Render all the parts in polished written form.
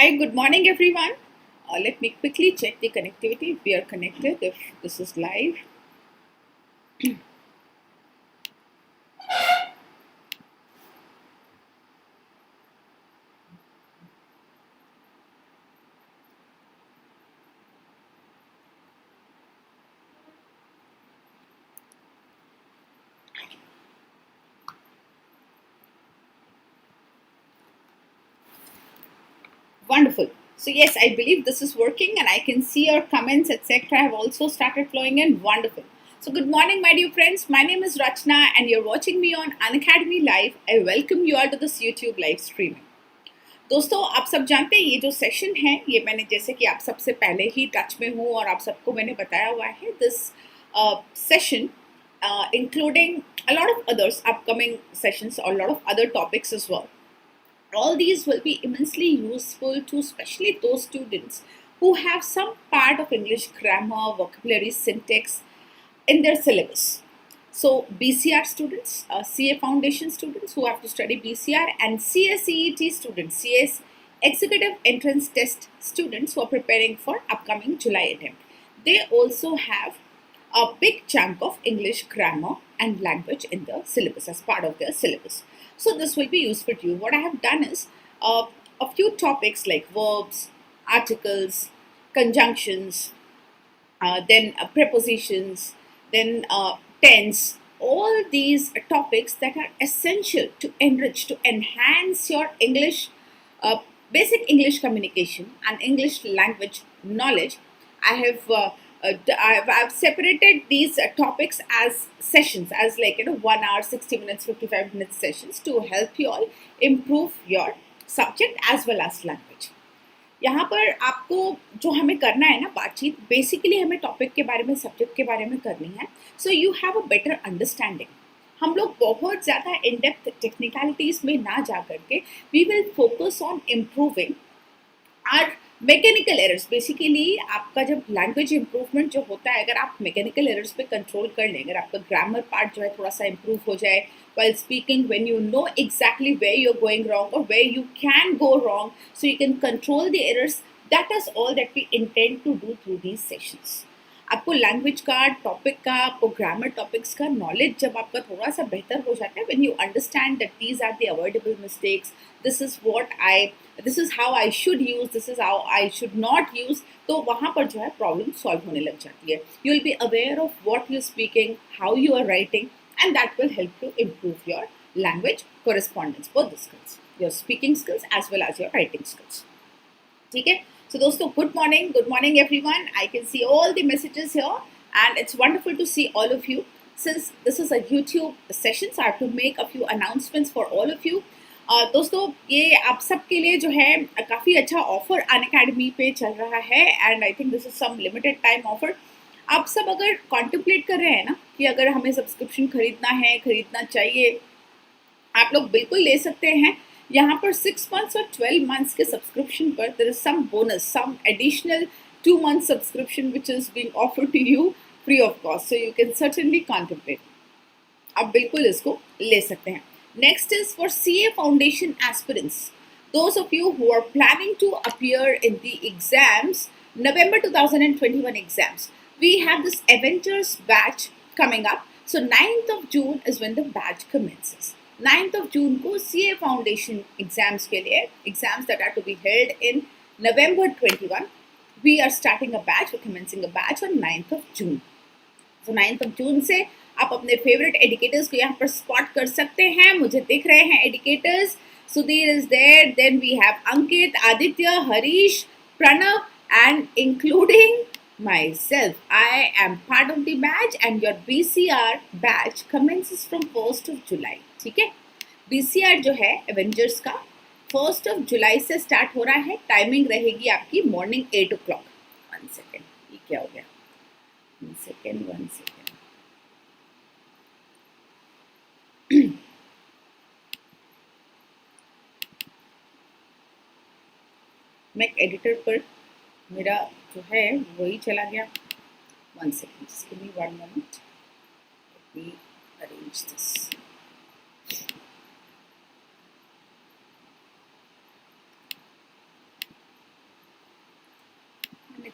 Hi, good morning everyone. Let me quickly check the connectivity if we are connected, if this is live. Wonderful. So yes, I believe this is working and I can see your comments, etc. have also started flowing in. Wonderful. So good morning, my dear friends. My name is Rachana and you're watching me on Unacademy Live. I welcome you all to this YouTube live streaming. दोस्तों आप सब जानते हैं ये जो session है ये मैंने जैसे कि आप सबसे पहले ही टच में हूँ और आप सबको मैंने बताया हुआ है this session including a lot of others upcoming sessions or a lot of other topics as well. All these will be immensely useful to especially those students who have some part of English grammar, vocabulary, syntax in their syllabus. So BCR students, CA Foundation students who have to study BCR, and CA CET students, CA's Executive Entrance Test students who are preparing for upcoming July attempt. They also have a big chunk of English grammar and language in the syllabus as part of their syllabus. So this will be useful to you. What I have done is a few topics like verbs, articles, conjunctions, then prepositions, then tense, all these topics that are essential to enrich, to enhance your English, basic English communication and English language knowledge. I have I've separated these topics as sessions, as like 1 hour, 60 minutes, 55 minutes sessions to help you all improve your subject as well as language. यहाँ पर आपको जो हमें करना है ना बातचीत basically हमें टॉपिक के बारे में सब्जेक्ट के बारे में करनी है so you have a better understanding. हम लोग बहुत ज़्यादा इन डेप्थ टेक्निकलिटीज़ में ना जा करके we will focus on improving our mechanical errors. Basically आपका जब लैंग्वेज इम्प्रूवमेंट जो होता है अगर आप मैकेनिकल एरर्स पे कंट्रोल कर लें, अगर आपका ग्रामर पार्ट जो है थोड़ा सा इम्प्रूव हो जाए while speaking, when you know exactly where you're going wrong or where you can go wrong, so you can control the errors. That is all that we intend to do through these sessions. आपको language का, topic का, आपको grammar topics का knowledge जब आपका थोड़ा सा बेहतर हो जाता है, when you understand that these are the avoidable mistakes, this is how I should use, this is how I should not use, तो वहाँ पर जो है प्रॉब्लम सॉल्व होने लग जाती है. You will be aware of what you're speaking, how you are writing, and that will help to improve your language correspondence, both the skills, your speaking skills as well as your writing skills. ठीक है. So दोस्तों, good morning everyone. I can see all the messages here and it's wonderful to see all of you. Since this is a YouTube session, so I have to make a few announcements for all of you. दोस्तों ये आप सब के लिए जो है काफ़ी अच्छा ऑफर अनअकैडमी पे चल रहा है and I think this is some limited time offer. आप सब अगर कॉन्टेम्पलेट कर रहे हैं ना कि अगर हमें सब्सक्रिप्शन खरीदना चाहिए, आप लोग बिल्कुल ले सकते हैं. यहाँ पर 6 months और 12 months के सब्सक्रिप्शन पर there is some bonus, some additional 2 months subscription which is being offered to you free of cost. So you can certainly contemplate. आप बिल्कुल इसको ले सकते हैं. Next is for CA Foundation aspirants. Those of you who are planning to appear in the exams, November 2021 exams, we have this Avengers batch coming up. So 9th of June is when the batch commences. 9th of June को CA Foundation exams के लिए, exams that are to be held in November 21, we are starting a batch, we're commencing a batch on 9th of June. So 9th of June से आप अपने favourite एडिकेटर्स को यहाँ पर spot कर सकते हैं. मुझे दिख रहे हैं educators. Sudhir is there, then we have Ankit, Aditya, Harish, Pranav and including myself. I am part of the batch and your BCR batch commences from 1st of July. ठीक है. BCR जो है एवेंजर्स का 1st of July से स्टार्ट हो रहा है. टाइमिंग रहेगी आपकी मॉर्निंग 8 o'clock. 1 सेकेंड, ये क्या हो गया? 1 सेकेंड. मैं एडिटर पर मेरा जो है वही चला गया. 1 second, just give me 1 moment. Let me arrange this.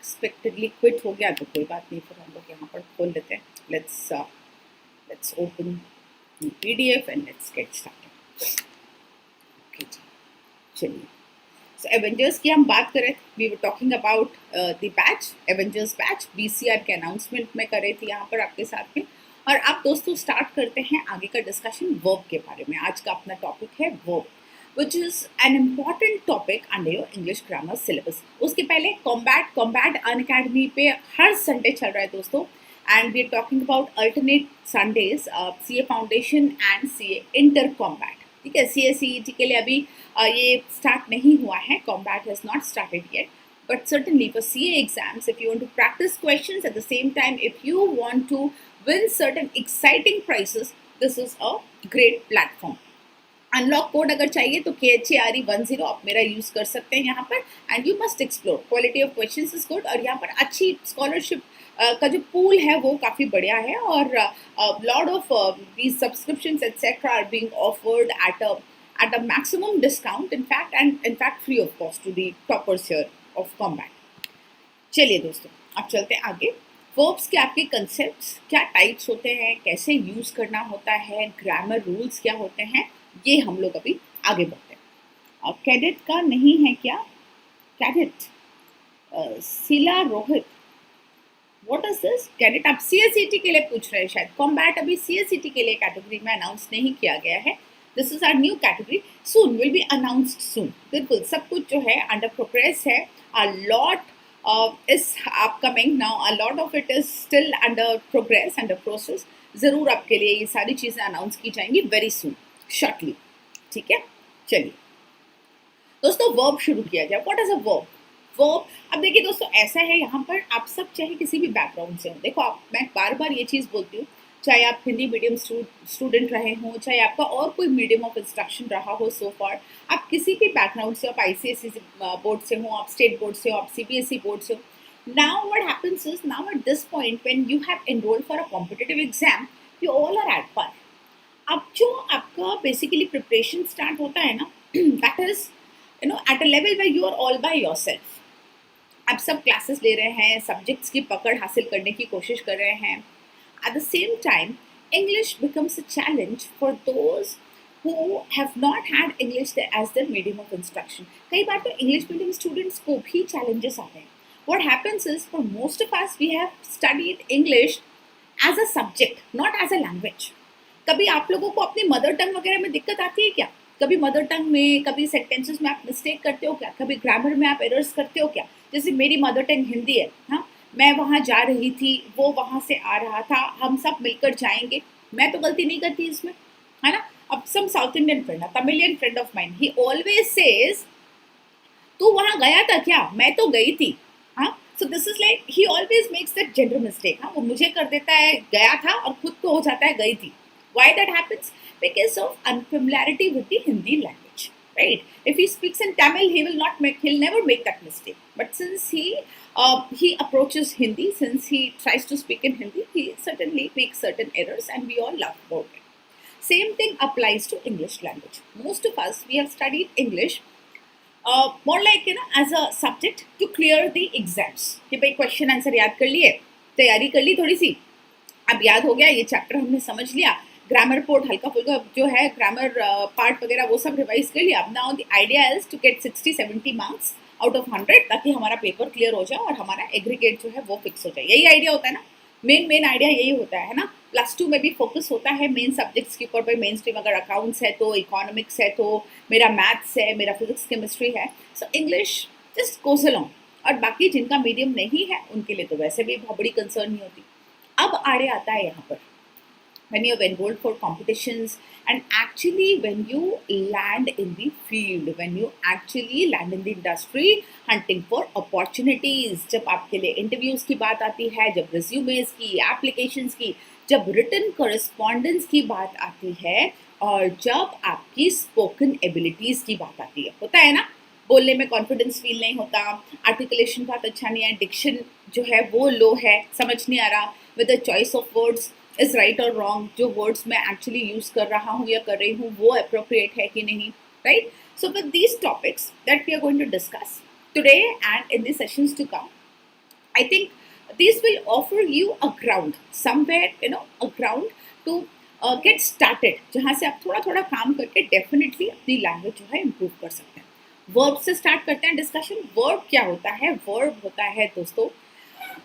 Unexpectedly quit हो गया तो कोई बात नहीं, फिर हम लोग यहाँ पर खोल लेते हैं. Let's open PDF and let's get started. Okay, चलिए. So एवेंजर्स की हम बात करें, we were talking about the batch, Avengers batch BCR के अनाउंसमेंट में कर रही थी यहाँ पर आपके साथ में. और अब दोस्तों स्टार्ट करते हैं आगे का डिस्कशन वर्ब के बारे में. आज का अपना टॉपिक है verb, which is an important topic under your English grammar syllabus. उसके पहले कॉम्बैट अनअकैडमी पे हर संडे चल रहा है दोस्तों, and we are talking about alternate Sundays, CA Foundation and CA Inter Combat. ठीक है, CA CET के लिए अभी ये स्टार्ट नहीं हुआ है, combat has not started yet, but certainly for CA exams, if you want to practice questions at the same time, if you want to win certain exciting prizes, this is a great platform. Unlock code अगर चाहिए तो KHARE10 आप मेरा use कर सकते हैं यहाँ पर, and you must explore. Quality of questions is good, और यहाँ पर अच्छी स्कॉलरशिप का जो पूल है वो काफ़ी बढ़िया है, और lot of these subscriptions etcetera are being offered at a maximum discount, in fact free of cost to the toppers here of combat. चलिए दोस्तों, अब चलते हैं आगे. वर्ब्स के आपके कंसेप्ट्स क्या टाइप्स होते हैं, कैसे यूज़ करना होता है, ग्रामर रूल्स क्या होते हैं, ये हम लोग अभी आगे बढ़ते हैं. कैडेट का नहीं है क्या? कैडेट, सिला Rohit, what is this? Cadet आप CACT के लिए पूछ रहे हैं शायद. कॉम्बैट अभी CACT के लिए कैटेगरी में अनाउंस नहीं किया गया है. This is our new category, soon will be announced soon. बिल्कुल सब कुछ जो है अंडर प्रोग्रेस है. A lot is upcoming now, a lot of it is still under progress, under process. ज़रूर आपके लिए ये सारी चीज़ें अनाउंस की जाएंगी वेरी सून, शॉर्टली. ठीक है, चलिए दोस्तों वर्ब शुरू किया जाए. What is a verb? Verb, अब देखिए दोस्तों, ऐसा है यहाँ पर आप सब चाहे किसी भी बैकग्राउंड से हो, देखो आप, मैं बार बार ये चीज़ बोलती हूँ, चाहे आप हिंदी मीडियम स्टूडेंट रहे हों, चाहे आपका और कोई मीडियम ऑफ इंस्ट्रक्शन रहा हो सो फार, आप किसी भी बैकग्राउंड से, आप ICSE बोर्ड से हो, आप स्टेट बोर्ड से हो, आप CBSE बोर्ड से हो. Now what happens is, now at this point when you have enrolled for a competitive exam, you all are at par. अब जो आपका बेसिकली प्रिपरेशन स्टार्ट होता है ना, that is at a level where you are all by yourself. आप सब classes ले रहे हैं, सब्जेक्ट्स की पकड़ हासिल करने की कोशिश कर रहे हैं. At the same time, English becomes a challenge for those who have not had English as their medium of instruction. कई बार तो English medium students को भी challenges आते हैं. What happens is, for most of us, we have studied English as a subject, not as a language. कभी आप लोगों को अपनी मदर टंग वगैरह में दिक्कत आती है क्या? कभी मदर टंग में, कभी सेंटेंसेस में आप मिस्टेक करते हो क्या? कभी ग्रामर में आप एरर्स करते हो क्या? जैसे मेरी मदर टंग हिंदी है, हाँ, मैं वहाँ जा रही थी, वो वहाँ से आ रहा था, हम सब मिलकर जाएंगे, मैं तो गलती नहीं करती इसमें, है ना. अब some South Indian friend, Tamilian friend of mine, he always says, तू वहाँ गया था क्या? मैं तो गई थी. हाँ, सो this is like he always makes that gender mistake. हाँ, वो मुझे कर देता है गया था और खुद को हो जाता है गई थी. Why that happens? Because of unfamiliarity with the Hindi language, right? If he speaks in Tamil, he'll never make that mistake. But since he approaches Hindi, since he tries to speak in Hindi, he certainly makes certain errors, and we all laugh about it. Same thing applies to English language. Most of us, we have studied English more like as a subject to clear the exams. कि भाई question answer याद कर लिए, तैयारी कर ली थोड़ी सी, अब याद हो गया, ये चैप्टर हमने समझ लिया, ग्रामर पोर्ट हल्का फुल्का जो है ग्रामर पार्ट वगैरह वो सब रिवाइज कर लिया. अब now the idea is to get 60-70 marks out of 100, ताकि हमारा पेपर क्लियर हो जाए और हमारा एग्रीगेट जो है वो फिक्स हो जाए. यही आइडिया होता है ना, मेन आइडिया यही होता है ना. +2 में भी फोकस होता है मेन सब्जेक्ट्स के ऊपर. भाई मेन स्ट्रीम अगर अकाउंट्स है तो, इकोनॉमिक्स है तो, मेरा मैथ्स है, मेरा फिजिक्स केमिस्ट्री है, so English just goes along. और बाकी जिनका मीडियम नहीं है उनके लिए तो वैसे भी बहुत बड़ी कंसर्न नहीं होती. अब आड़े आता है यहाँ पर, when you have enrolled for competitions, and actually when you land in the field, when you actually land in the industry hunting for opportunities, जब आपके लिए इंटरव्यूज की बात आती है, जब रिज्यूमेज की, एप्लीकेशंस की, जब रिटन कॉरेस्पॉन्डेंस की बात आती है, और जब आपकी स्पोकन एबिलिटीज की बात आती है. होता है ना, बोलने में कॉन्फिडेंस फील नहीं होता, आर्टिकुलेशन बहुत अच्छा नहीं है, डिक्शन जो है वो लो है, समझ नहीं आ रहा, with the choice of words is right और रॉन्ग, जो वर्ड्स मैं एक्चुअली यूज कर रहा हूँ या कर रही हूँ वो अप्रोप्रिएट है कि नहीं, right. So with these topics that we are going to discuss today and in the sessions to come, I think these will offer you a ground somewhere, a ground to get started, जहाँ से आप थोड़ा थोड़ा काम करके definitely अपनी language जो है इम्प्रूव कर सकते हैं. वर्ब से स्टार्ट करते हैं डिस्कशन. वर्ब क्या होता है? वर्ब होता है दोस्तों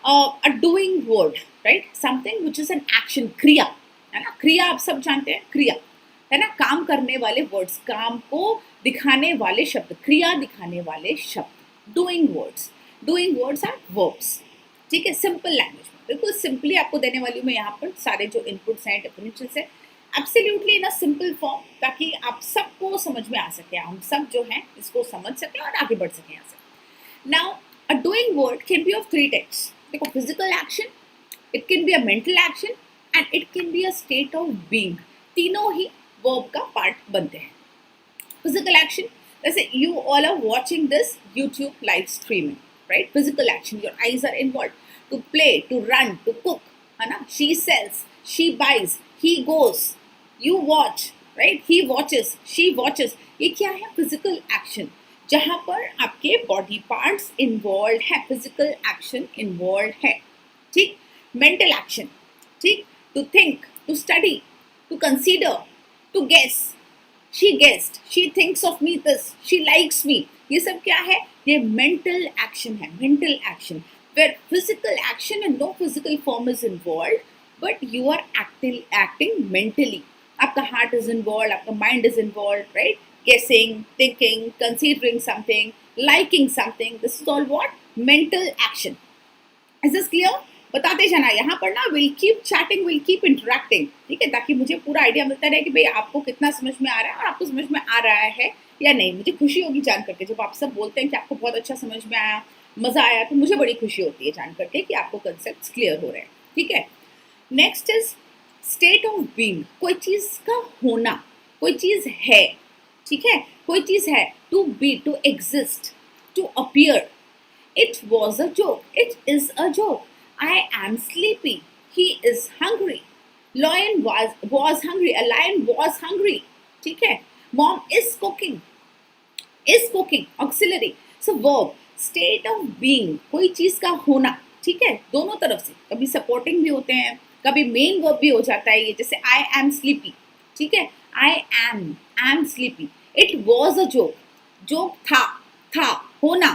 a doing word, right? Something which is an action, क्रिया, है ना? क्रिया आप सब जानते हैं, क्रिया है ना, काम करने वाले वर्ड्स, काम को दिखाने वाले शब्द, क्रिया दिखाने वाले शब्द, डूइंग वर्ड्स आर वर्ब्स. ठीक है, सिंपल लैंग्वेज में बिल्कुल सिंपली आपको देने वाली हूँ मैं यहाँ पर सारे जो इनपुट्स हैं, डेफिनेशंस है, absolutely in a simple form, ताकि आप सबको समझ में आ सके, हम सब जो हैं इसको समझ सकें और आगे बढ़ सकें यहाँ से. Now a doing word can be of 3 types. देखो, physical action, it can be a mental action and it can be a state of being. तीनों ही वर्ब का पार्ट बनते हैं. फिजिकल एक्शन, जैसे you all are watching this YouTube live streaming, right? Physical action, your eyes are involve to play, to run, to cook, है ना? She sells, she buys, he goes, you watch, right? He watches, she watches. ये क्या है? Physical action, जहां पर आपके body parts involve है, physical action involve है. ठीक. मेंटल एक्शन, ठीक, to think, to study, to consider, to guess. She guessed, she thinks of me this, she likes me. ये सब क्या है? ये मेंटल एक्शन है, mental action, where physical action and no physical form is involve, but you are acting mentally. आपका heart is involve, आपका mind is involve, right? Guessing, thinking, considering something, liking something. This is all what? Mental action. Is this clear? बताते जाना. यहाँ पर ना we'll keep chatting, we'll keep interacting. ठीक है, ताकि मुझे पूरा आइडिया मिलता रहे कि भाई आपको कितना समझ में आ रहा है और आपको समझ में आ रहा है या नहीं. मुझे खुशी होगी जान करके, जब आप सब बोलते हैं कि आपको बहुत अच्छा समझ में आया, मज़ा आया, तो मुझे बड़ी खुशी होती है जान करके कि आपको कंसेप्ट क्लियर हो रहे हैं. ठीक है. Next is state of being. कोई चीज़ का होना, कोई चीज़ है, ठीक है, कोई चीज है. To be, to exist, to appear. It was a joke, it is a joke. I am sleepy, he is hungry. Lion was hungry, a lion was hungry. ठीक है. Mom is cooking, auxiliary. So verb, state of being, कोई चीज का होना. ठीक है, दोनों तरफ से, कभी सपोर्टिंग भी होते हैं, कभी मेन वर्ब भी हो जाता है. ये जैसे आई एम स्लीपी, ठीक है, I am sleepy. It was a joke. Joke था, होना.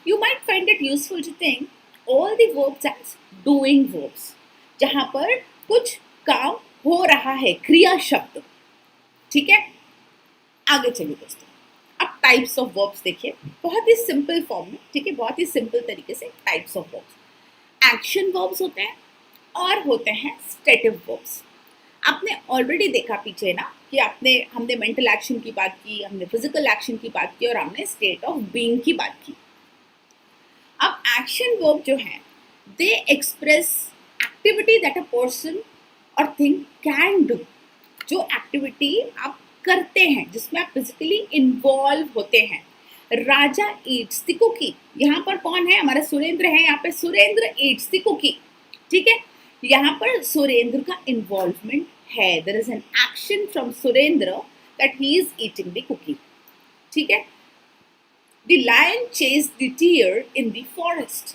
You might find it useful to think all the verbs as doing verbs, जहाँ पर कुछ काम हो रहा है, क्रिया शब्द. ठीक है. आगे चलिए दोस्तों, अब टाइप्स ऑफ वर्ब्स देखिए, बहुत ही सिंपल फॉर्म में. ठीक है, बहुत ही सिंपल तरीके से types of verbs. Action verbs होते हैं और होते हैं स्टेटिव वर्ब्स. आपने ऑलरेडी देखा पीछे ना कि हमने मेंटल एक्शन की बात की, हमने फिजिकल एक्शन की बात की और हमने स्टेट ऑफ बीइंग की बात की. अब एक्शन वर्ब जो है, they express activity that a person or thing can do. जो एक्टिविटी आप करते हैं, जिसमें आप फिजिकली इन्वॉल्व होते हैं. Raja eats the cookie. यहाँ पर कौन है? हमारा सुरेंद्र है. यहाँ पे सुरेंद्र ईट्स द कुकी. ठीक है, यहाँ पर सुरेंद्र का इन्वॉल्वमेंट है. There is an action from Surendra that he is eating the cookie. ठीक है. The lion chase the deer in the forest.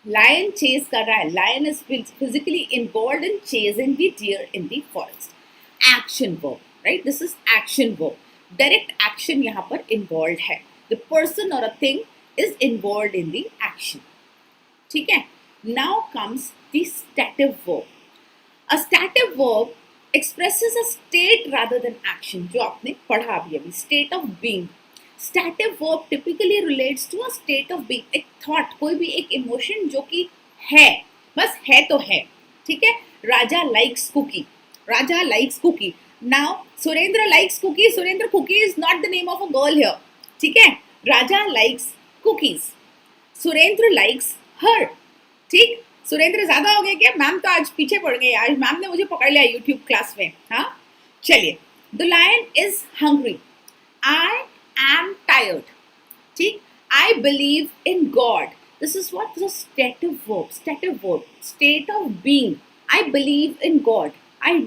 Lion chase कर रहा है, lion is physically involve in chasing the deer in the forest. Action verb, right? This is action verb. Direct action यहाँ पर involve है. The person और a thing is involve in the action. ठीक है. Now comes the stative verb. A stative verb expresses a state rather than action, जो आपने पढ़ा अभी. State of being. Stative verb typically relates to a state of being. एक thought, कोई भी एक emotion जो कि है, बस है तो है. ठीक है. राजा likes cookie. Raja likes cookie. Now Surendra likes cookie. Surendra, cookie is not the name of a girl here. ठीक है. Raja likes cookies. Surendra likes her. ठीक. सुरेंद्र ज्यादा हो गया क्या? मैम तो आज पीछे पड़ गई, आज मैम ने मुझे पकड़ लिया यूट्यूब क्लास में. हाँ, चलिए. The lion is hungry. I am tired. ठीक. I believe in God. This is what the stative verb. Stative verb, state of being. I believe in God. I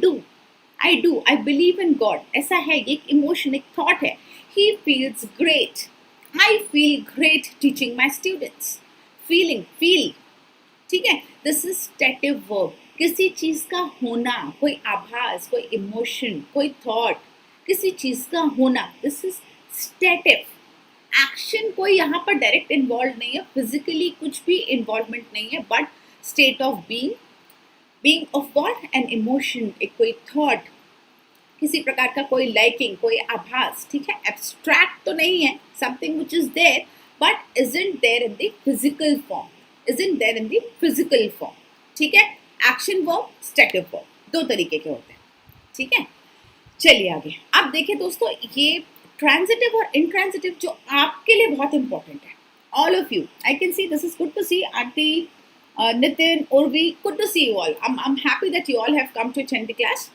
believe in God. ऐसा है, ये एक emotion, एक thought है. He feels great. I feel great teaching my students. Feeling, feel, ठीक है, this is stative verb. किसी चीज का होना, कोई आभास, कोई इमोशन, कोई थॉट, किसी चीज का होना, दिस इज स्टेटिव। एक्शन कोई यहाँ पर डायरेक्ट इन्वॉल्व नहीं है, फिजिकली कुछ भी इन्वॉल्वमेंट नहीं है, but state of being, being of what, an emotion, एक कोई थॉट, किसी प्रकार का कोई लाइकिंग, कोई आभास, ठीक है, एब्स्ट्रैक्ट तो नहीं है, something which is there but isn't there in the physical form, isn't there in the physical form, ठीक है। एक्शन वर्ब, स्टेटिव वर्ब, दो तरीके के होते हैं, ठीक है। चलिए आगे, अब देखिए दोस्तों, ये ट्रांजिटिव और इंट्रांजिटिव जो आपके लिए बहुत इंपॉर्टेंट है, all of you, I can see, this is good to see aunty, Nitin, Urvi, good to see you all. I'm happy that you all have come to attend the class.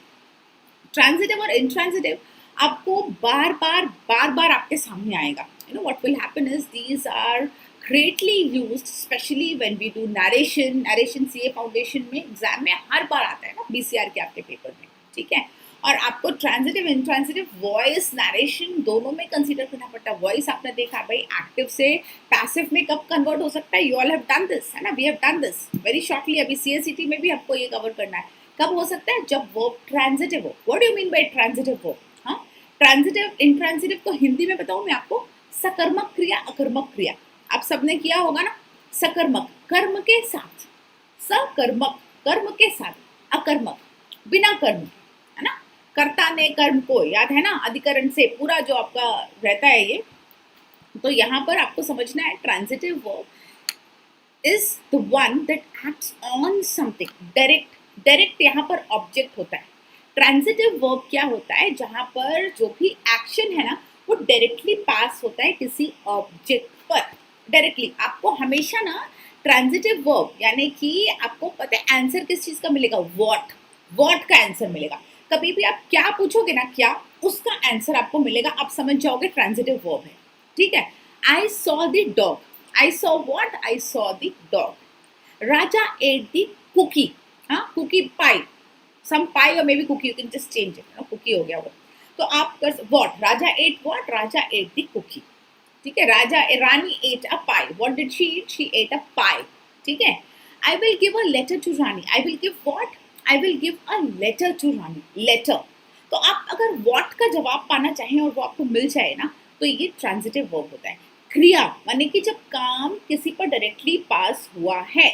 Transitive और intransitive आपको बार बार आपके सामने आएगा। You know what will happen is these are greatly used specially when we do narration CA foundation में exam में हर बार आता है ना, बीसीआर के आपके पेपर में, ठीक है। और आपको ट्रांजिटिव इंट्रांजिटिव वॉइस नरेशन दोनों में कंसीडर करना पड़ता है। वॉइस आपने देखा भाई एक्टिव से पैसिव में कब कन्वर्ट हो सकता है, you all have done this, है ना, we have done this very shortly. अभी सीएसईटी में भी आपको ये कवर करना है। कब हो सकता है, जब वर्ब ट्रांजिटिव हो। What do you mean bye transitive verb? हाँ, ट्रांजिटिव इंट्रांजिटिव को हिंदी में बताऊं मैं आपको, सकर्मक क्रिया अकर्मक क्रिया। आप सबने किया होगा ना, सकर्मक कर्म के साथ, सकर्मक कर्म के साथ, अकर्मक बिना कर्म, है ना, कर्ता ने कर्म को, याद है ना, अधिकरण से पूरा जो आपका रहता है ये। तो यहाँ पर आपको समझना है transitive verb is the one that acts on something direct. Direct यहाँ पर ऑब्जेक्ट होता है। ट्रांजिटिव वर्ब क्या होता है, जहाँ पर जो भी एक्शन है ना वो डायरेक्टली पास होता है किसी ऑब्जेक्ट पर डायरेक्टली। आपको हमेशा ना ट्रांजिटिव वर्ब यानी कि आपको पता है आंसर किस चीज का मिलेगा, व्हाट, व्हाट का आंसर मिलेगा। कभी भी आप क्या पूछोगे ना, क्या, उसका आंसर आपको मिलेगा, आप समझ जाओगे ट्रांजिटिव वर्ब है, ठीक है। I saw the dog, I saw what, I saw the dog. Raja ate the cookie, हाँ, कुकी पाई, सम पाई और maybe cookie, you can just change it, cookie हो गया वो। तो आप कर what, Raja ate what, Raja ate the cookie, ठीक है। Rani ate a pie, what did she eat, she ate a pie, ठीक है। I will give a letter to Rani, I will give what, I will give a letter to Rani, letter. तो आप अगर what का जवाब पाना चाहें और वो आपको मिल जाए ना, तो ये ट्रांजिटिव वर्ब होता है। क्रिया माने कि जब काम किसी पर डायरेक्टली पास हुआ है,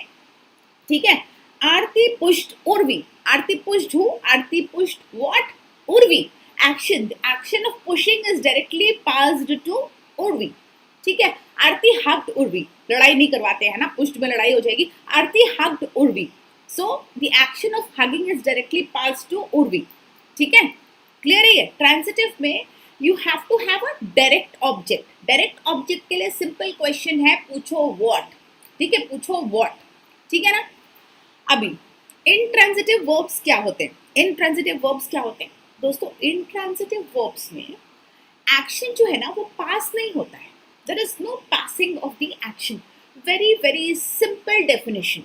ठीक है। आरती पुष्ट उर्वी, आरती पुष्ट who, Aarti pushed what, Urvi. Action, the action of pushing is directly passed to Urvi, ठीक है। आरती हग्ड उर्वी, लड़ाई नहीं करवाते हैं ना, पुष्ट में लड़ाई हो जाएगी। Aarti hugged Urvi, so the action of hugging is directly passed to Urvi, ठीक है। क्लियर है ये? ट्रांजिटिव में you have to have a direct object. Direct object के लिए सिंपल क्वेश्चन है, पूछो व्हाट, ठीक है, पूछो व्हाट, ठीक है ना। अभी इंट्रांजिटिव वर्ब्स क्या होते हैं? इंट्रांजिटिव वर्ब्स क्या होते हैं दोस्तों? इंट्रांजिटिव वर्ब्स में एक्शन जो है ना वो पास नहीं होता है, there is no passing of the action. Very very simple definition,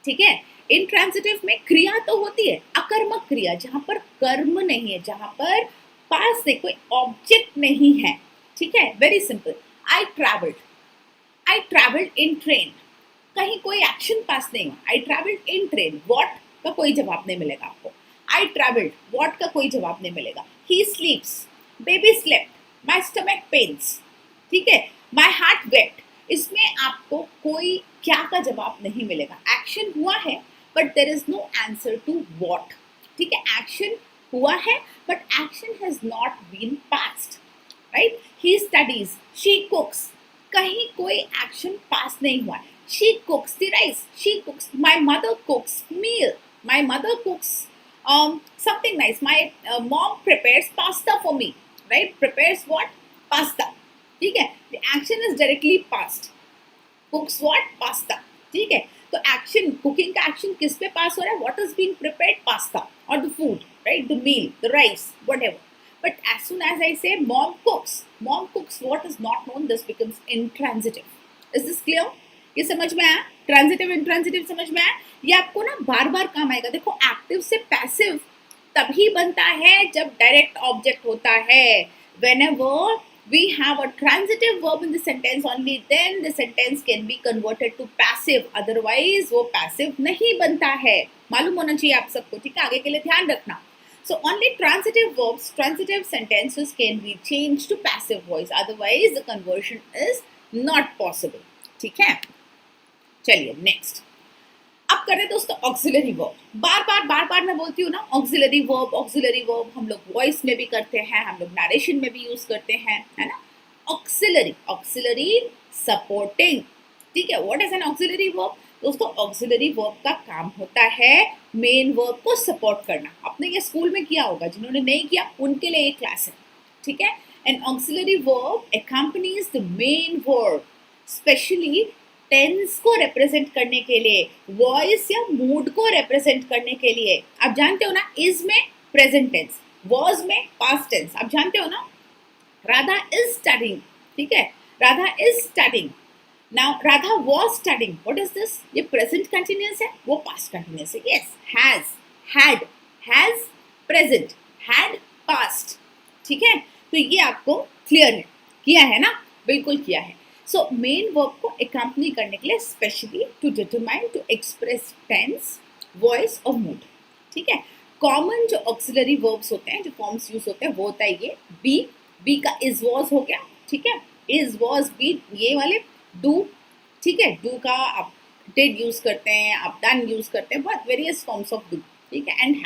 ठीक है। इंट्रांजिटिव में क्रिया तो होती है, अकर्मक क्रिया, जहां पर कर्म नहीं है, जहां पर पास से कोई ऑब्जेक्ट नहीं है, ठीक है। Very simple, I travelled in train, कहीं कोई एक्शन पास नहीं हुआ। I travelled in train, what का कोई जवाब नहीं मिलेगा आपको। आई ट्रैवल्ड, व्हाट का कोई जवाब नहीं मिलेगा। He sleeps, baby slept, my stomach pains, ठीक है। माई हार्ट वेप्ट, इसमें आपको कोई क्या का जवाब नहीं मिलेगा। एक्शन हुआ है but there is no answer to what, ठीक है। एक्शन हुआ है but action has not been passed, right. He studies, she cooks, कहीं कोई एक्शन पास नहीं हुआ है। She cooks the rice. She cooks. My mother cooks meal. My mother cooks something nice. My mom prepares pasta for me. Right? Prepares what? Pasta. ठीक है? The action is directly past. Cooks what? Pasta. ठीक है? तो action, cooking का action किस पे pass हो रहा है? What is being prepared? Pasta or the food, right? The meal, the rice, whatever. But as soon as I say mom cooks what is not known, this becomes intransitive. Is this clear? ये समझ में आया? Transitive intransitive समझ में आया? ये आपको ना बार बार काम आएगा। देखो एक्टिव से पैसिव तभी बनता है जब डायरेक्ट ऑब्जेक्ट होता है। Whenever we have a transitive verb in the sentence, only then the sentence can be converted to passive, otherwise वो passive नहीं बनता है. मालूम होना चाहिए आप सबको, ठीक है, आगे के लिए ध्यान रखना. So only transitive verbs, transitive sentences can be changed to passive voice, otherwise the conversion is not possible. ठीक है, चलिए नेक्स्ट. अब करें दोस्तों ऑक्सिलरी वर्ब. बार बार मैं बोलती हूँ ना, ऑक्सिलरी वर्ब हम लोग वॉइस में भी करते हैं, हम लोग नरेशन में भी यूज करते हैं, है ना. ऑक्सिलरी सपोर्टिंग, ठीक है. What is an auxiliary verb? दोस्तों ऑक्सिलरी वर्ब का काम होता है मेन वर्ब को सपोर्ट करना. आपने ये स्कूल में किया होगा, जिन्होंने नहीं किया उनके लिए एक क्लास है, ठीक है. An auxiliary verb accompanies the main verb, specially tense को रिप्रेजेंट करने के लिए, वॉइस या मूड को रिप्रेजेंट करने के लिए. आप जानते हो ना, इज में प्रेजेंट टेंस, वॉज में पास्ट टेंस. आप जानते हो ना, राधा इज स्टडिंग, ठीक है, Radha is studying. Now Radha was studying, what is this? ये प्रेजेंट कंटिन्यूअस है, वो पास्ट कंटिन्यूअस है. Yes, has present, had passed, ठीक है. तो ये आपको क्लियर है, किया है ना, बिल्कुल किया है. सो मेन वर्ब को accompany करने के लिए, specially to determine, to express tense, voice और मूड, ठीक है. कॉमन जो ऑक्सिलरी वर्ब्स होते हैं, जो फॉर्म्स यूज होते हैं, वो होता है ये बी का इज वॉज हो गया, ठीक है, इज वॉज बी, ये वाले डू, ठीक है, डू का आप डिड यूज करते हैं, आप डन यूज करते हैं, बहुत वेरियस फॉर्म्स ऑफ डू, ठीक है. एंड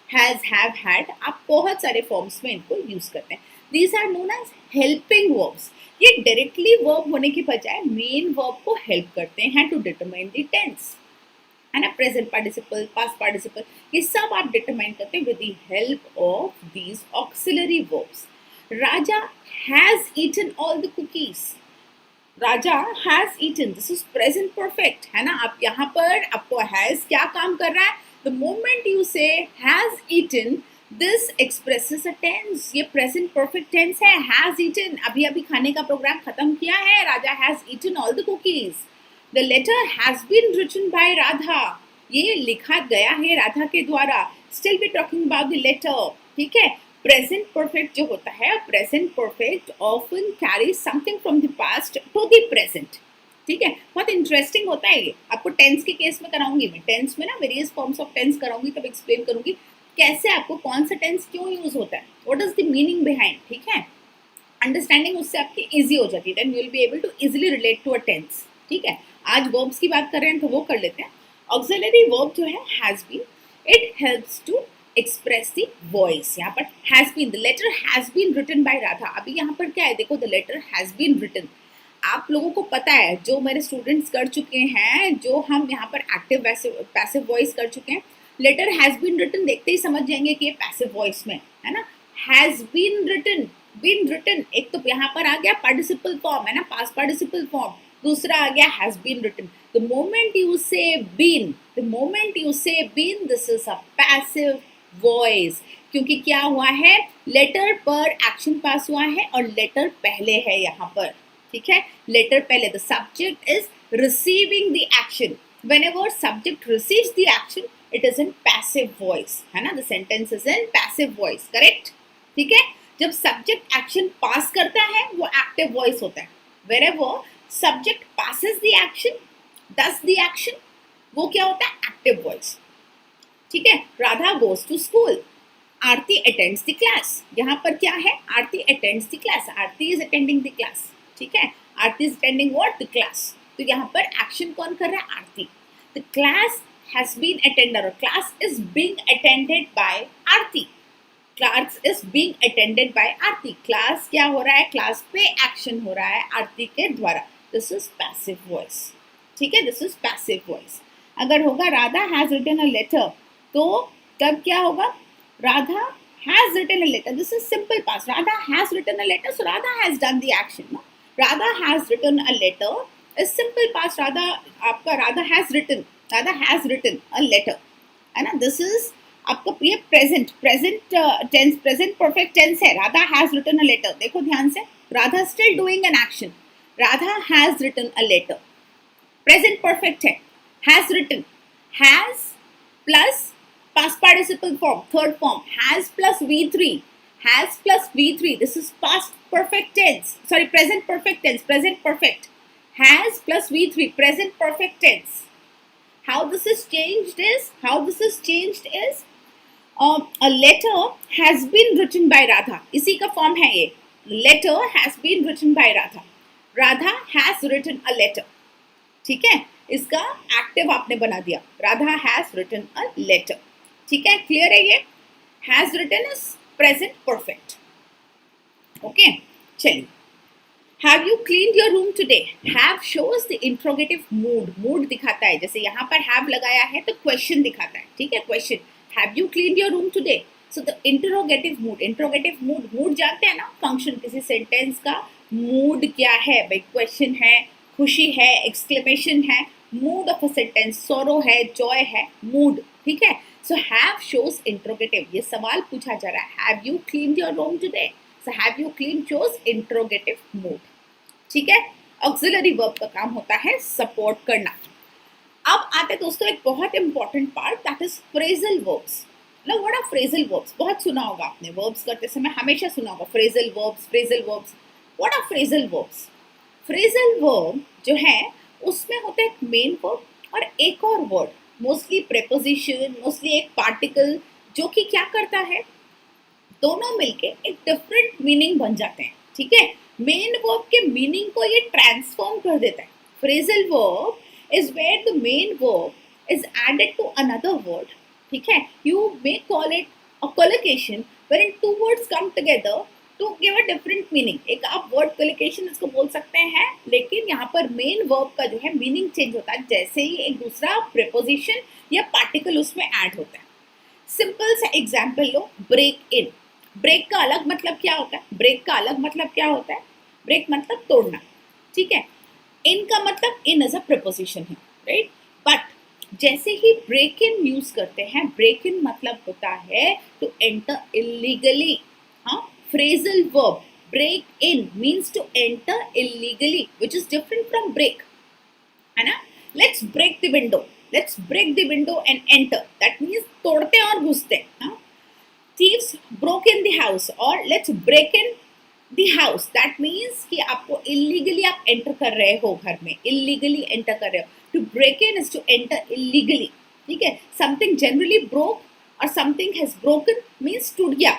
हैज, हैव, हैड, आप बहुत सारे फॉर्म्स में इनको यूज करते हैं. These are known as helping verbs. ये डायरेक्टली वर्ब होने की बजाय मेन वर्ब को हेल्प करते हैं टू डिटरमाइन द टेंस, है ना. प्रेजेंट पार्टिसिपल, पास्ट पार्टिसिपल, ये सब आप डिटरमाइन करते हैं with the help of these auxiliary verbs. Raja has eaten all the cookies. Raja has eaten, this is present perfect, है ना. आप यहाँ पर आपको हैज क्या काम कर रहा है? The moment you say has eaten, this expresses a tense. ये प्रेजेंट परफेक्ट टेंस है, हैज ईटन. अभी अभी खाने का प्रोग्राम खत्म किया है, Raja has eaten all the cookies. The letter has been written by Radha, ये लिखा गया है राधा के द्वारा. Still we talking about the letter, ठीक है. प्रेजेंट परफेक्ट जो होता है, present perfect often carry something from the past to the present, ठीक है. बहुत इंटरेस्टिंग होता है ये. आपको टेंस के केस में कराऊंगी मैं, टेंस में ना वेरियस फॉर्म्स ऑफ टेंस कराऊंगी, तब एक्सप्लेन करूंगी कैसे आपको कौन सा टेंस क्यों यूज होता है, what is the meaning behind, ठीक है. अंडरस्टैंडिंग उससे आपकी इजी हो जाती है, then you will be able to easily relate to a tense, ठीक है. आज वर्ब्स की बात कर रहे हैं तो वो कर लेते हैं. ऑक्सिलरी वर्ब जो है has been, it helps to express the voice. यहाँ पर has been, the letter has been written by Radha. अभी यहाँ पर क्या है, देखो, the letter has been written. आप लोगों को पता है, जो मेरे स्टूडेंट्स कर चुके हैं, जो हम यहाँ पर एक्टिव पैसिव वॉइस कर चुके हैं, लेटर हैज बीन रिटन देखते ही समझ जाएंगे कि ये पैसिव वॉइस में है ना. हैज बीन रिटन, एक तो यहाँ पर आ गया पार्टिसिपल फॉर्म, है ना, पास्ट पार्टिसिपल फॉर्म. दूसरा आ गया has been written. The moment you say been, this is a passive voice, क्योंकि क्या हुआ है, लेटर पर एक्शन पास हुआ है और लेटर पहले है यहाँ पर, ठीक है. लेटर पहले, the subject is receiving the action. whenever subject receives the action, it is in passive voice, है ना. the sentence is in passive voice, correct, ठीक है. जब subject action pass करता है, वो active voice होता है. wherever subject passes the action, does the action, वो क्या होता है, active voice, ठीक है. Radha goes to school, Aarti attends the class. यहाँ पर क्या है, आरती attends the class, Aarti is attending the class, ठीक है. आरती is attending what, the class. तो यहाँ पर एक्शन कौन कर रहा है, Aarti. The class has been attended, और class is being attended by Aarti. Class is being attended by Aarti. Class क्या हो रहा है, क्लास पे एक्शन हो रहा है आरती के द्वारा. दिस इज पैसिव वॉइस, ठीक है. This is passive voice. अगर होगा Radha has written a letter, तो तब क्या होगा, Radha has written a letter. This is simple past. Radha has written a letter, so Radha has done the action. No, Radha has written a letter is simple past. Radha, आपका Radha has written a letter, है ना. this is आपका ये present tense, present perfect tense है. Radha has written a letter. देखो ध्यान से, Radha still doing an action. Radha has written a letter, present perfect है. has written, has plus past participle form, third form, has plus V3, Has plus V3. This is past perfect tense. Sorry, present perfect tense. Present perfect. Has plus V3. Present perfect tense. How this is changed is, a letter has been written by Radha. इसी का form है ये. Letter has been written by Radha. Radha has written a letter. ठीक है, इसका active आपने बना दिया. Radha has written a letter. ठीक है, क्लियर है ये. Has written is present perfect. Okay, चलिए. Have you cleaned your room today? Have shows the interrogative mood. Mood दिखाता है. जैसे यहाँ पर have लगाया है तो question दिखाता है. ठीक है, question. Have you cleaned your room today? So the interrogative mood. Interrogative mood. Mood जानते हैं ना? Function किसी sentence का mood क्या है? भाई question है, खुशी है, exclamation है, mood of a sentence, sorrow है, joy है, mood. ठीक है. So have shows interrogative. ये सवाल पूछा जा रहा है. Have you cleaned your room today? So have you cleaned shows interrogative mood. ठीक है. ऑक्सिलरी वर्ब का काम होता है सपोर्ट करना. अब आते दोस्तों एक बहुत important part, that is phrasal verbs. ना व्हाट आर फ्रेजल वर्ब्स? बहुत सुना होगा आपने, वर्ब्स करते समय हमेशा सुना होगा phrasal verbs, phrasal verbs. What are phrasal verbs? Phrasal verb जो है उसमें होता है एक मेन वर्ब और एक और वर्ड, मोस्टली प्रेपोजिशन, मोस्टली एक पार्टिकल, जो कि क्या करता है, दोनों मिलके एक डिफरेंट मीनिंग बन जाते हैं. ठीक है, मेन वर्ब के मीनिंग को ये ट्रांसफॉर्म कर देता है. Phrasal verb is where the main verb is added to another word. ठीक है, you may call it a collocation wherein two words come together to give a different meaning. एक आप वर्ड कोलोकेशन इसको बोल सकते हैं, लेकिन यहाँ पर मेन वर्ब का जो है मीनिंग चेंज होता है जैसे ही एक दूसरा प्रेपोजिशन या पार्टिकल उसमें ऐड होता है. सिंपल सा एग्जाम्पल लो, ब्रेक इन. ब्रेक का अलग मतलब क्या होता है? ब्रेक का अलग मतलब क्या होता है? ब्रेक मतलब तोड़ना. ठीक है, इन का मतलब इन एज अ प्रपोजिशन है, राइट. बट जैसे ही ब्रेक इन यूज करते हैं, ब्रेक इन मतलब होता है टू एंटर इलीगली. हाँ, phrasal verb break in means to enter illegally, which is different from break, है ना. Let's break the window. Let's break the window and enter. That means तोड़ते और घुसते. हाँ, thieves broke in the house, or let's break in the house. That means कि आपको illegally आप enter कर रहे हो घर में, illegally enter कर रहे हो. To break in is to enter illegally. ठीक है, something generally broke और something has broken means टूट गया.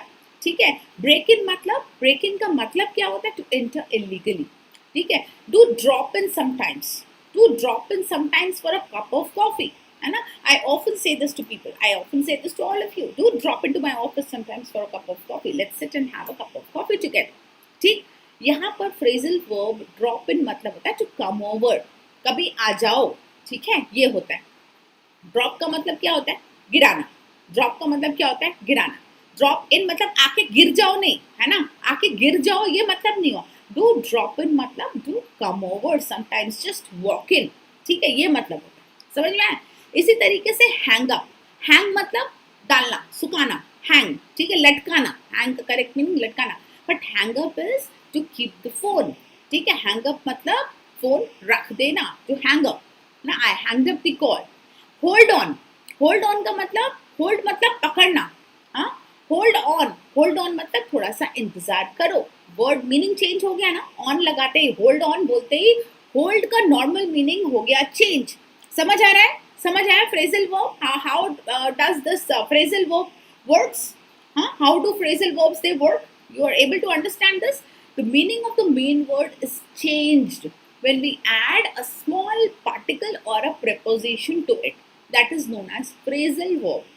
ठीक है, break in मतलब, break in का मतलब क्या होता है? To enter illegally. ठीक है, do drop in sometimes. Do drop in sometimes for a cup of coffee. है ना. I often say this to people. I often say this to all of you. Do drop into my office sometimes for a cup of coffee. Let's sit and have a cup of coffee together. ठीक, यहाँ पर phrasal verb drop in मतलब होता है to come over. कभी आ जाओ. ठीक है, ये होता है. Drop का मतलब क्या होता है? गिराना. Drop का मतलब क्या होता है? गिराना. Drop in मतलब आके गिर जाओ नहीं, है ना. आके गिर जाओ ये मतलब नहीं हो. Do drop in मतलब do come over sometimes, just walk in. ठीक है, ये मतलब होता है. समझ में आया? इसी तरीके से हैंग अप. हैंग मतलब डालना, सुखाना. हैंग, ठीक है, लटकाना. हैंग का करेक्ट मीनिंग लटकाना. But hang up is to keep the phone. ठीक है, हैंग अप मतलब फोन रख देना. टू हैंग अप ना, I hang up the call. Hold on. Hold on का मतलब, होल्ड मतलब पकड़ना. हाँ, होल्ड ऑन. होल्ड ऑन मतलब थोड़ा सा इंतजार करो. वर्ड मीनिंग चेंज हो गया ना. ऑन लगाते ही, होल्ड ऑन बोलते ही होल्ड का नॉर्मल मीनिंग हो गया चेंज. समझ आ रहा है? समझ आया phrasal verb? How does this phrasal verb works? How do phrasal verbs they work? You are able to understand this? The meaning of the main word is changed when we add a small particle or a preposition to it. That is known as phrasal verb.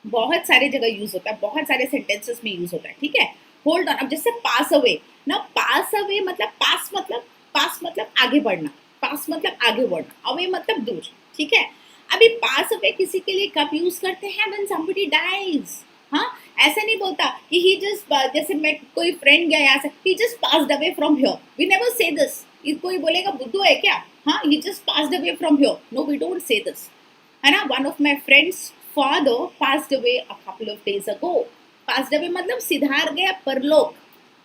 बहुत सारे जगह use होता है, बहुत सारे sentences में use होता है. ठीक है, होल्ड ऑन. अब जैसे पास अवे ना, पास अवे मतलब पास मतलब आगे बढ़ना. पास मतलब आगे बढ़ना, अवे मतलब दूर. ठीक है, अभी पास अवे किसी के लिए कब यूज करते हैं? When somebody dies. हाँ, ऐसे नहीं बोलता कि ही जस्ट, जैसे मैं कोई फ्रेंड गया यहाँ से, he just passed away from here. We never say this. कोई बोलेगा बुद्धू है क्या? हाँ, he just passed away from here. No, we don't say this, है ना. One of my friends father passed away a couple of days ago. Passed away मतलब सिधार गया, परलोक.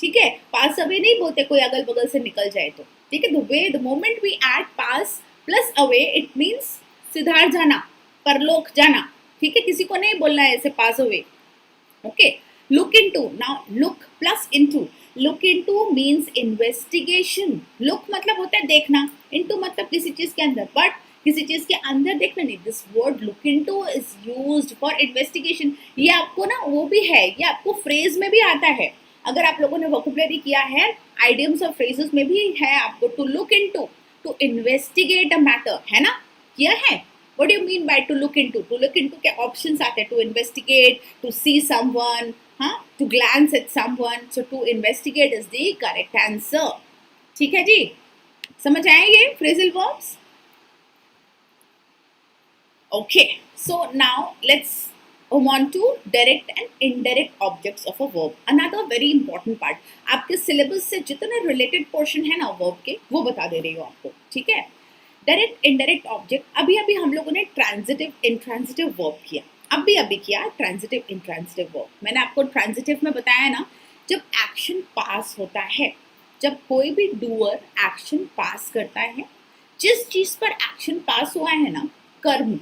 ठीक है, पास अवे नहीं बोलते कोई अगल बगल से निकल जाए तो. ठीक है, the moment we add pass plus away, it means सिधार जाना, परलोक जाना. ठीक है, किसी को नहीं बोलना है ऐसे pass away. Okay, look into. Now look plus into. Look into means investigation. Look मतलब होता है देखना, into मतलब किसी चीज के अंदर, but किसी चीज के अंदर देखना नहीं. This word look into is used for investigation. ये आपको ना वो भी है, ये आपको फ्रेज में भी आता है. अगर आप लोगों ने वोकैबुलरी किया है, आइडियम्स और फ्रेजेस में भी है आपको to look into, to investigate a matter, है ना, किया है. What do you mean by to look into? To look into के ऑप्शंस आते हैं. To investigate, to see someone, हाँ, to glance at someone. So to investigate is the correct answer. ठीक है जी, समझ आए ये phrasal verbs? Okay, so now let's move on to direct and indirect objects of a verb. Another very important part. आपके syllabus से जितने related portion है ना verb के, वो बता दे रही हूँ आपको, ठीक है? Direct, indirect object. अभी हम लोगों ने transitive, intransitive verb किया. अभी किया transitive, intransitive verb. मैंने आपको transitive में बताया ना, जब action pass होता है, जब कोई भी doer action pass करता है, जिस चीज पर action pass हुआ है ना, कर्म,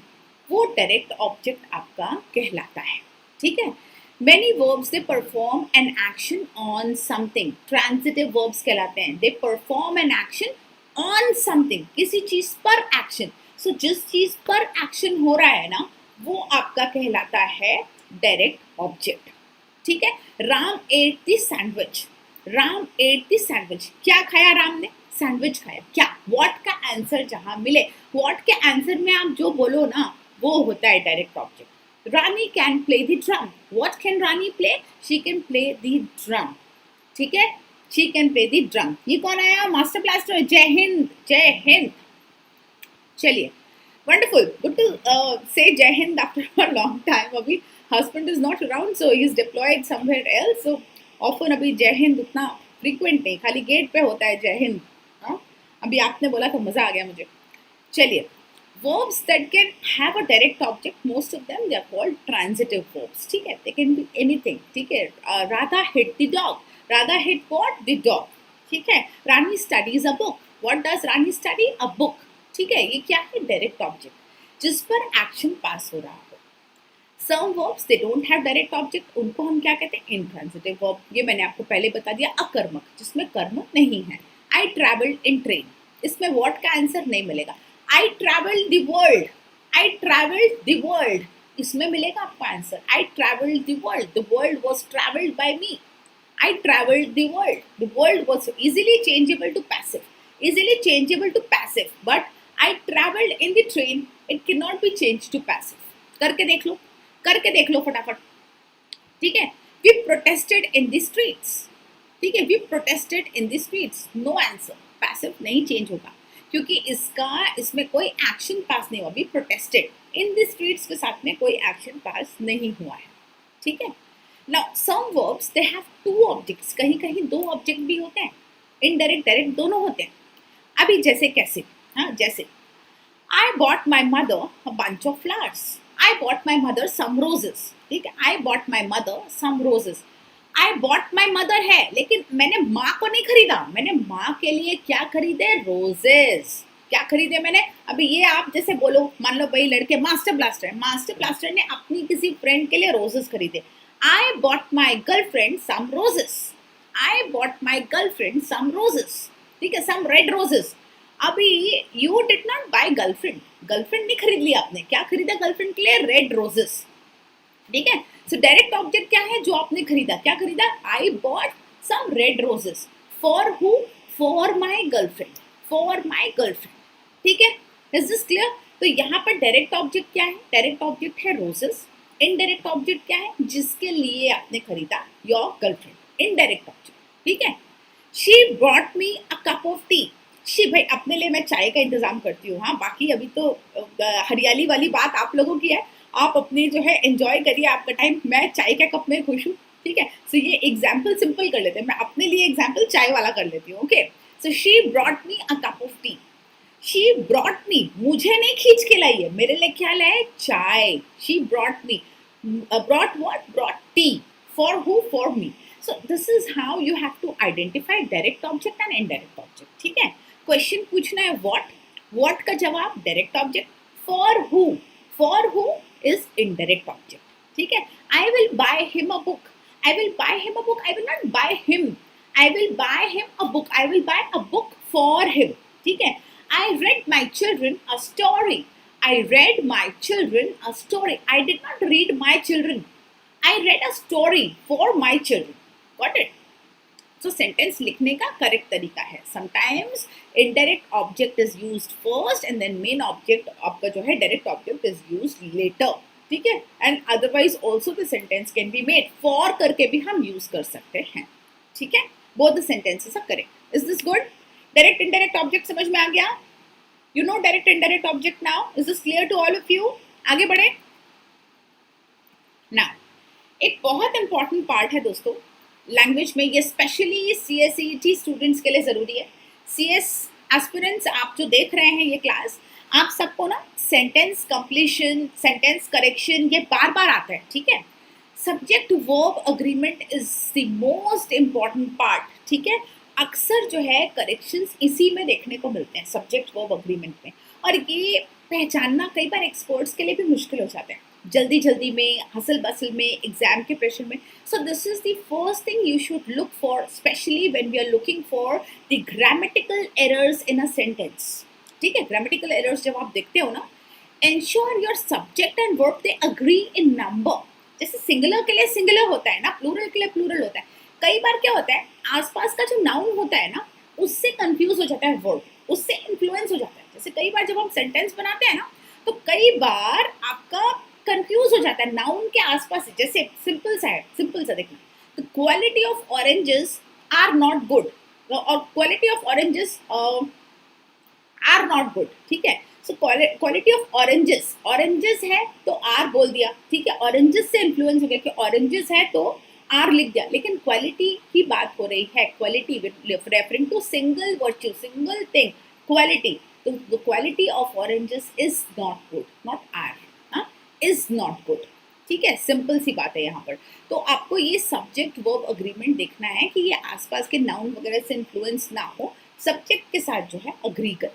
वो डायरेक्ट ऑब्जेक्ट आपका कहलाता है. ठीक है. Many verbs they perform an action on something. Transitive verbs कहलाते हैं. They perform an action on something, किसी चीज पर एक्शन. सो जिस चीज पर एक्शन हो रहा है ना, वो आपका कहलाता है डायरेक्ट ऑब्जेक्ट. ठीक है. Ram at the sandwich. Ram at the sandwich. क्या खाया राम ने? सैंडविच खाया. क्या? व्हाट का आंसर जहां मिले, व्हाट के आंसर में आप जो बोलो ना, वो होता है direct object. Rani can play the drum. What can Rani play? She can play the drum. ठीक है. She can play the drum. ये कौन आया? Master blaster. जय हिंद, जय हिंद. चलिए, wonderful, good to say Jai Hind after a long time. अभी husband is not around, so he is deployed somewhere else. So often अभी जय हिंद उतना फ्रीक्वेंट नहीं, खाली गेट पे होता है जय हिंद. हाँ, अभी आपने बोला तो मजा आ गया मुझे. चलिए, verbs that can have a direct object, most of them they are called transitive verbs. ठीक है. They can be anything. ठीक है. Radha hit the dog. Radha hit what? The dog. ठीक है. Rani studies a book. What does Rani study? A book. ठीक है. ये क्या है? Direct object, जिस पर action pass हो रहा हो. Some verbs they don't have direct object. उनको हम क्या कहते हैं? Intransitive verb. ये मैंने आपको पहले बता दिया. अकर्मक, जिसमें कर्म नहीं है. I traveled in train. इसमें what का आंसर नहीं मिलेगा. I traveled the world. I traveled the world. इसमें मिलेगा आपको answer. I traveled the world. The world was traveled by me. I traveled the world. The world was easily changeable to passive. Easily changeable to passive. But I traveled in the train. It cannot be changed to passive. करके देख लो फटाफट. ठीक है. We protested in the streets. ठीक है. We protested in the streets. No answer. Passive नहीं change होगा, क्योंकि इसमें कोई एक्शन पास नहीं हुआ. भी प्रोटेस्टेड इन द स्ट्रीट्स के साथ में कोई एक्शन पास नहीं हुआ है. ठीक है. Now some verbs they have two objects. कहीं कहीं दो ऑब्जेक्ट भी होते हैं. इनडायरेक्ट डायरेक्ट दोनों होते हैं. अभी जैसे कैसे? हाँ, जैसे I bought my mother a bunch of flowers. I bought my mother some roses. ठीक है. I bought my mother some roses. I bought my mother है, लेकिन मैंने माँ को नहीं खरीदा. मैंने माँ के लिए क्या खरीदे? रोजेस. क्या खरीदे मैंने? अभी ये आप जैसे बोलो, मान लो भाई लड़के मास्टर ब्लास्टर है. मास्टर ब्लास्टर ने अपनी किसी फ्रेंड के लिए रोजेस खरीदे. I bought my girlfriend some roses. I bought my girlfriend some roses. ठीक है. Some red roses. अभी you did not buy girlfriend. Girlfriend नहीं खरीद लिया आपने. क्या खरीदा गर्लफ्रेंड के लिए? Red roses. ठीक है. सो डायरेक्ट ऑब्जेक्ट क्या है जो आपने खरीदा? क्या खरीदा? I bought some red roses. For who? For my girlfriend. For my girlfriend. ठीक है. Is this clear? तो यहाँ पर डायरेक्ट ऑब्जेक्ट क्या है? डायरेक्ट ऑब्जेक्ट है रोजेस. इनडायरेक्ट ऑब्जेक्ट क्या है? जिसके लिए आपने खरीदा? Your girlfriend. Indirect object. ठीक है. She brought me a cup of tea. She, भाई अपने लिए मैं चाय का इंतजाम करती हूँ. हाँ, बाकी अभी तो हरियाली वाली बात आप लोगों की है. आप अपनी जो है एंजॉय करिए आपका टाइम. मैं चाय के कप में खुश हूँ. ठीक है. सो ये एग्जाम्पल सिंपल कर लेते हैं. मैं अपने लिए एग्जाम्पल चाय वाला कर लेती हूँ. Okay. So she brought me a cup of tea. She brought मी, मुझे नहीं खींच के लाई है, मेरे लिए क्या लाए? चाय. She brought me. Brought what? Brought tea. For who? For me. So this is how you have to identify direct object and indirect object. ठीक है. क्वेश्चन पूछना है व्हाट का जवाब direct object. For who is indirect object. ठीक है. I will buy him a book. I will buy him a book. I will not buy him. I will buy him a book. I will buy a book for him. ठीक है. I read my children a story. I read my children a story. I did not read my children. I read a story for my children. Got it? So sentence लिखने का correct तरीका है. Sometimes indirect object is used first and then main object आपका जो है direct object is used later. ठीक है. And otherwise also the sentence can be made. For करके भी हम यूज कर सकते हैं. ठीक है. Both the sentences are correct. Is this good? Direct indirect object समझ में आ गया? You know direct indirect object now. Is this clear to all of you? आगे बढ़े. नाउ एक बहुत इंपॉर्टेंट पार्ट है दोस्तों लैंग्वेज में, ये स्पेशली CSET स्टूडेंट्स के लिए ज़रूरी है. CS एस्पिरेंट्स आप जो देख रहे हैं ये क्लास, आप सबको ना सेंटेंस कंप्लीशन, सेंटेंस करेक्शन ये बार बार आता है. ठीक है. Subject verb agreement is the most important part. ठीक है. अक्सर जो है करेक्शंस इसी में देखने को मिलते हैं, सब्जेक्ट वर्ब अग्रीमेंट में. और ये पहचानना कई बार एक्सपर्ट्स के लिए भी मुश्किल हो जाता है, जल्दी जल्दी में, हसल बसल में, एग्जाम के प्रेशर में. So this is the first thing you should look for, specially when we are looking for the grammatical errors in a sentence. ठीक है. ग्रामेटिकल एरर्स जब आप देखते हो ना, ensure your subject and verb they agree in number. जैसे singular के लिए सिंगुलर होता है ना, प्लूरल के लिए प्लूरल होता है. कई बार क्या होता है, आसपास का जो नाउन होता है ना उससे कंफ्यूज हो जाता है वर्ब, उससे इन्फ्लुएंस हो जाता है. जैसे कई बार जब हम सेंटेंस बनाते हैं ना, तो कई बार आपका कंफ्यूज हो जाता है नाउन के आसपास. जैसे सिंपल सा देखना, the quality of oranges are not good, और quality of oranges are not good. ठीक है. So quality of oranges, oranges है तो आर बोल दिया. ठीक है. ऑरेंजेस से इन्फ्लुएंस हो गया कि ऑरेंजेस है तो आर लिख दिया, लेकिन क्वालिटी की बात हो रही है. Quality referring to single virtue, single thing, quality. तो the quality of oranges is not good, not are, is not good. ठीक है. सिंपल सी बात है यहाँ पर. तो आपको ये सब्जेक्ट वर्ब अग्रीमेंट देखना है कि ये आसपास के नाउन वगैरह से इन्फ्लुएंस ना हो, सब्जेक्ट के साथ जो है अग्री कर.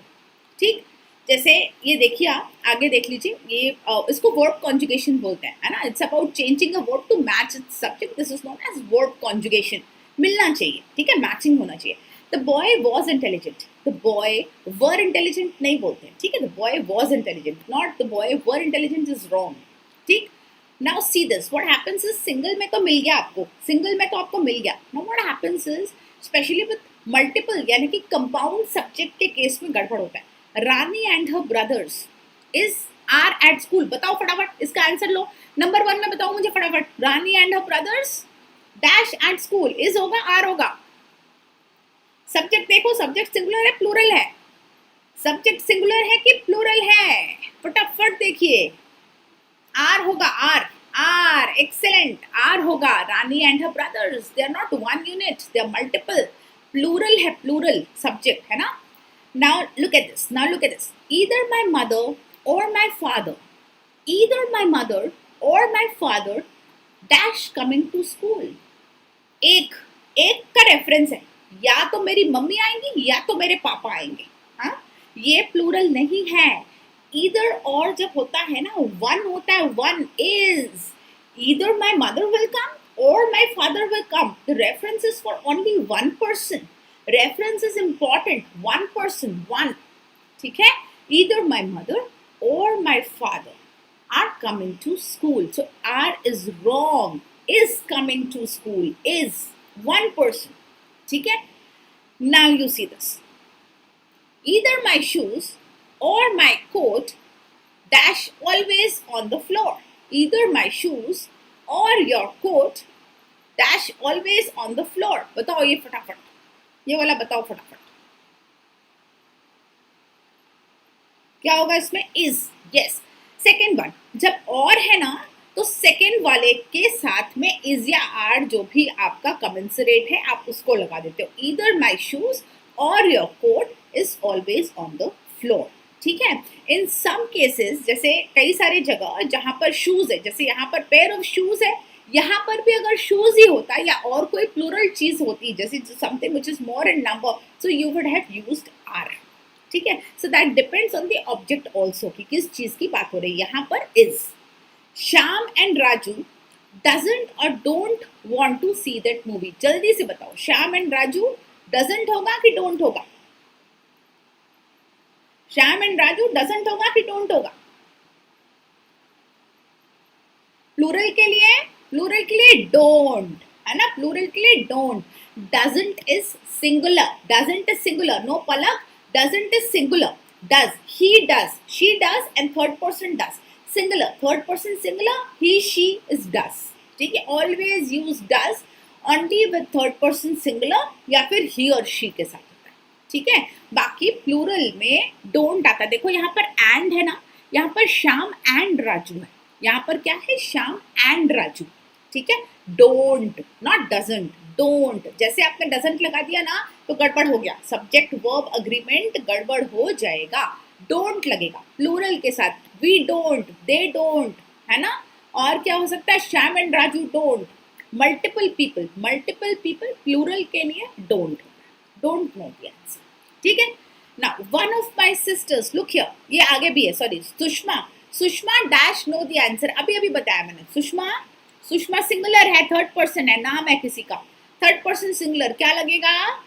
ठीक. जैसे ये देखिए, आप आगे देख लीजिए, ये इसको वर्ब कॉन्जुगेशन बोलते हैं, है ना. It's about changing a verb to match its subject. This is known as verb conjugation. मिलना चाहिए. ठीक है. मैचिंग होना चाहिए. The boy was intelligent. The boy were intelligent नहीं बोलते हैं. ठीक है. The boy was intelligent, not the boy were intelligent is wrong. ठीक. Now see this, what happens is, single में तो मिल गया आपको, सिंगल में तो आपको मिल गया. Now what happens is, specially with multiple यानी कि कंपाउंड सब्जेक्ट के केस में गड़बड़ होता है. Rani and her brothers is are at school. बताओ फटाफट, इसका आंसर लो. नंबर 1 में बताओ मुझे फटाफट. Rani and her brothers dash at school. Is होगा, आर होगा. सब्जेक्ट देखो, सब्जेक्ट सिंगुलर है प्लूरल है? सब्जेक्ट सिंगुलर है कि प्लूरल है? फटाफट देखिए. आर होगा, आर. Are, excellent. आर होगा. Rani and her brothers, they are not one unit, they are multiple. Plural है, प्लूरल सब्जेक्ट है ना. Now look at this. Now look at this. Either my mother or my father. Either my mother or my father dash coming to school. एक का reference है, या तो मेरी mummy आएंगी या तो मेरे पापा आएंगे. हाँ, ये प्लूरल नहीं है. ईदर और जब होता है ना, वन होता है. One is either my mother will come or my father will come. The reference is for only one person. Reference is important. One person, one. ठीक है. Either my mother or my father are coming to school. So are is wrong. Is coming to school. Is one person. ठीक है. Now you see this. Either my shoes or my coat dash always on the floor. Either my shoes or your coat dash always on the floor. बताओ ये फटाफट, ये वाला बताओ फटाफट. क्या होगा इसमें? इज. यस. सेकेंड वन, जब और है ना तो सेकेंड वाले के साथ में इज या आर जो भी आपका कमेंसरेट है आप उसको लगा देते हो. ईदर माई शूज और your coat is always on the floor. ठीक है. इन सम केसेस, जैसे कई सारी जगह जहां पर शूज है, जैसे यहाँ पर पेयर ऑफ शूज है, यहाँ पर भी अगर शूज ही होता या और कोई प्लूरल चीज होती, जैसे something which is more in number, so you would have used are. ठीक है. So that depends on the object also कि किस चीज की बात हो रही है. यहाँ पर is. Shyam and Raju doesn't or don't want to see that movie. जल्दी से बताओ, श्याम एंड राजू डजंट होगा कि डोंट होगा? श्याम एंड राजू डजंट होगा कि डोंट होगा? प्लूरल के लिए, प्लूरल के लिए डोंट है ना, प्लूरल के लिए don't. Doesn't is singular, doesn't is singular, no Palak, doesn't is singular. Does, he does, she does and third person does, singular, third person singular, he she is does। ठीक है, always use does only with third person singular या फिर he or she के साथ होता है। ठीक है, बाकी प्लूरल में डोंट आता है। देखो यहाँ पर एंड है ना, यहाँ पर श्याम एंड राजू है, यहाँ पर क्या है, श्याम एंड राजू। ठीक है, डोंट नॉट डजंट, डोंट। जैसे आपने डजंट लगा दिया ना तो गड़बड़ हो गया, सब्जेक्ट वर्ब अग्रीमेंट गड़बड़ हो जाएगा। डोंट लगेगा प्लूरल के साथ, वी डोंट, दे डोंट, है ना। और क्या हो सकता है, Shyam and Raju don't, multiple people, multiple people plural के लिए don't, don't know the answer. ठीक है ना, one of my sisters, look here, ये आगे भी है, sorry, Sushma, Sushma dash know the answer, अभी अभी बताया मैंने। सुषमा, सुषमा सिंगुलर है, थर्ड पर्सन है, नाम है किसी का, थर्ड पर्सन सिंगुलर, क्या लगेगा,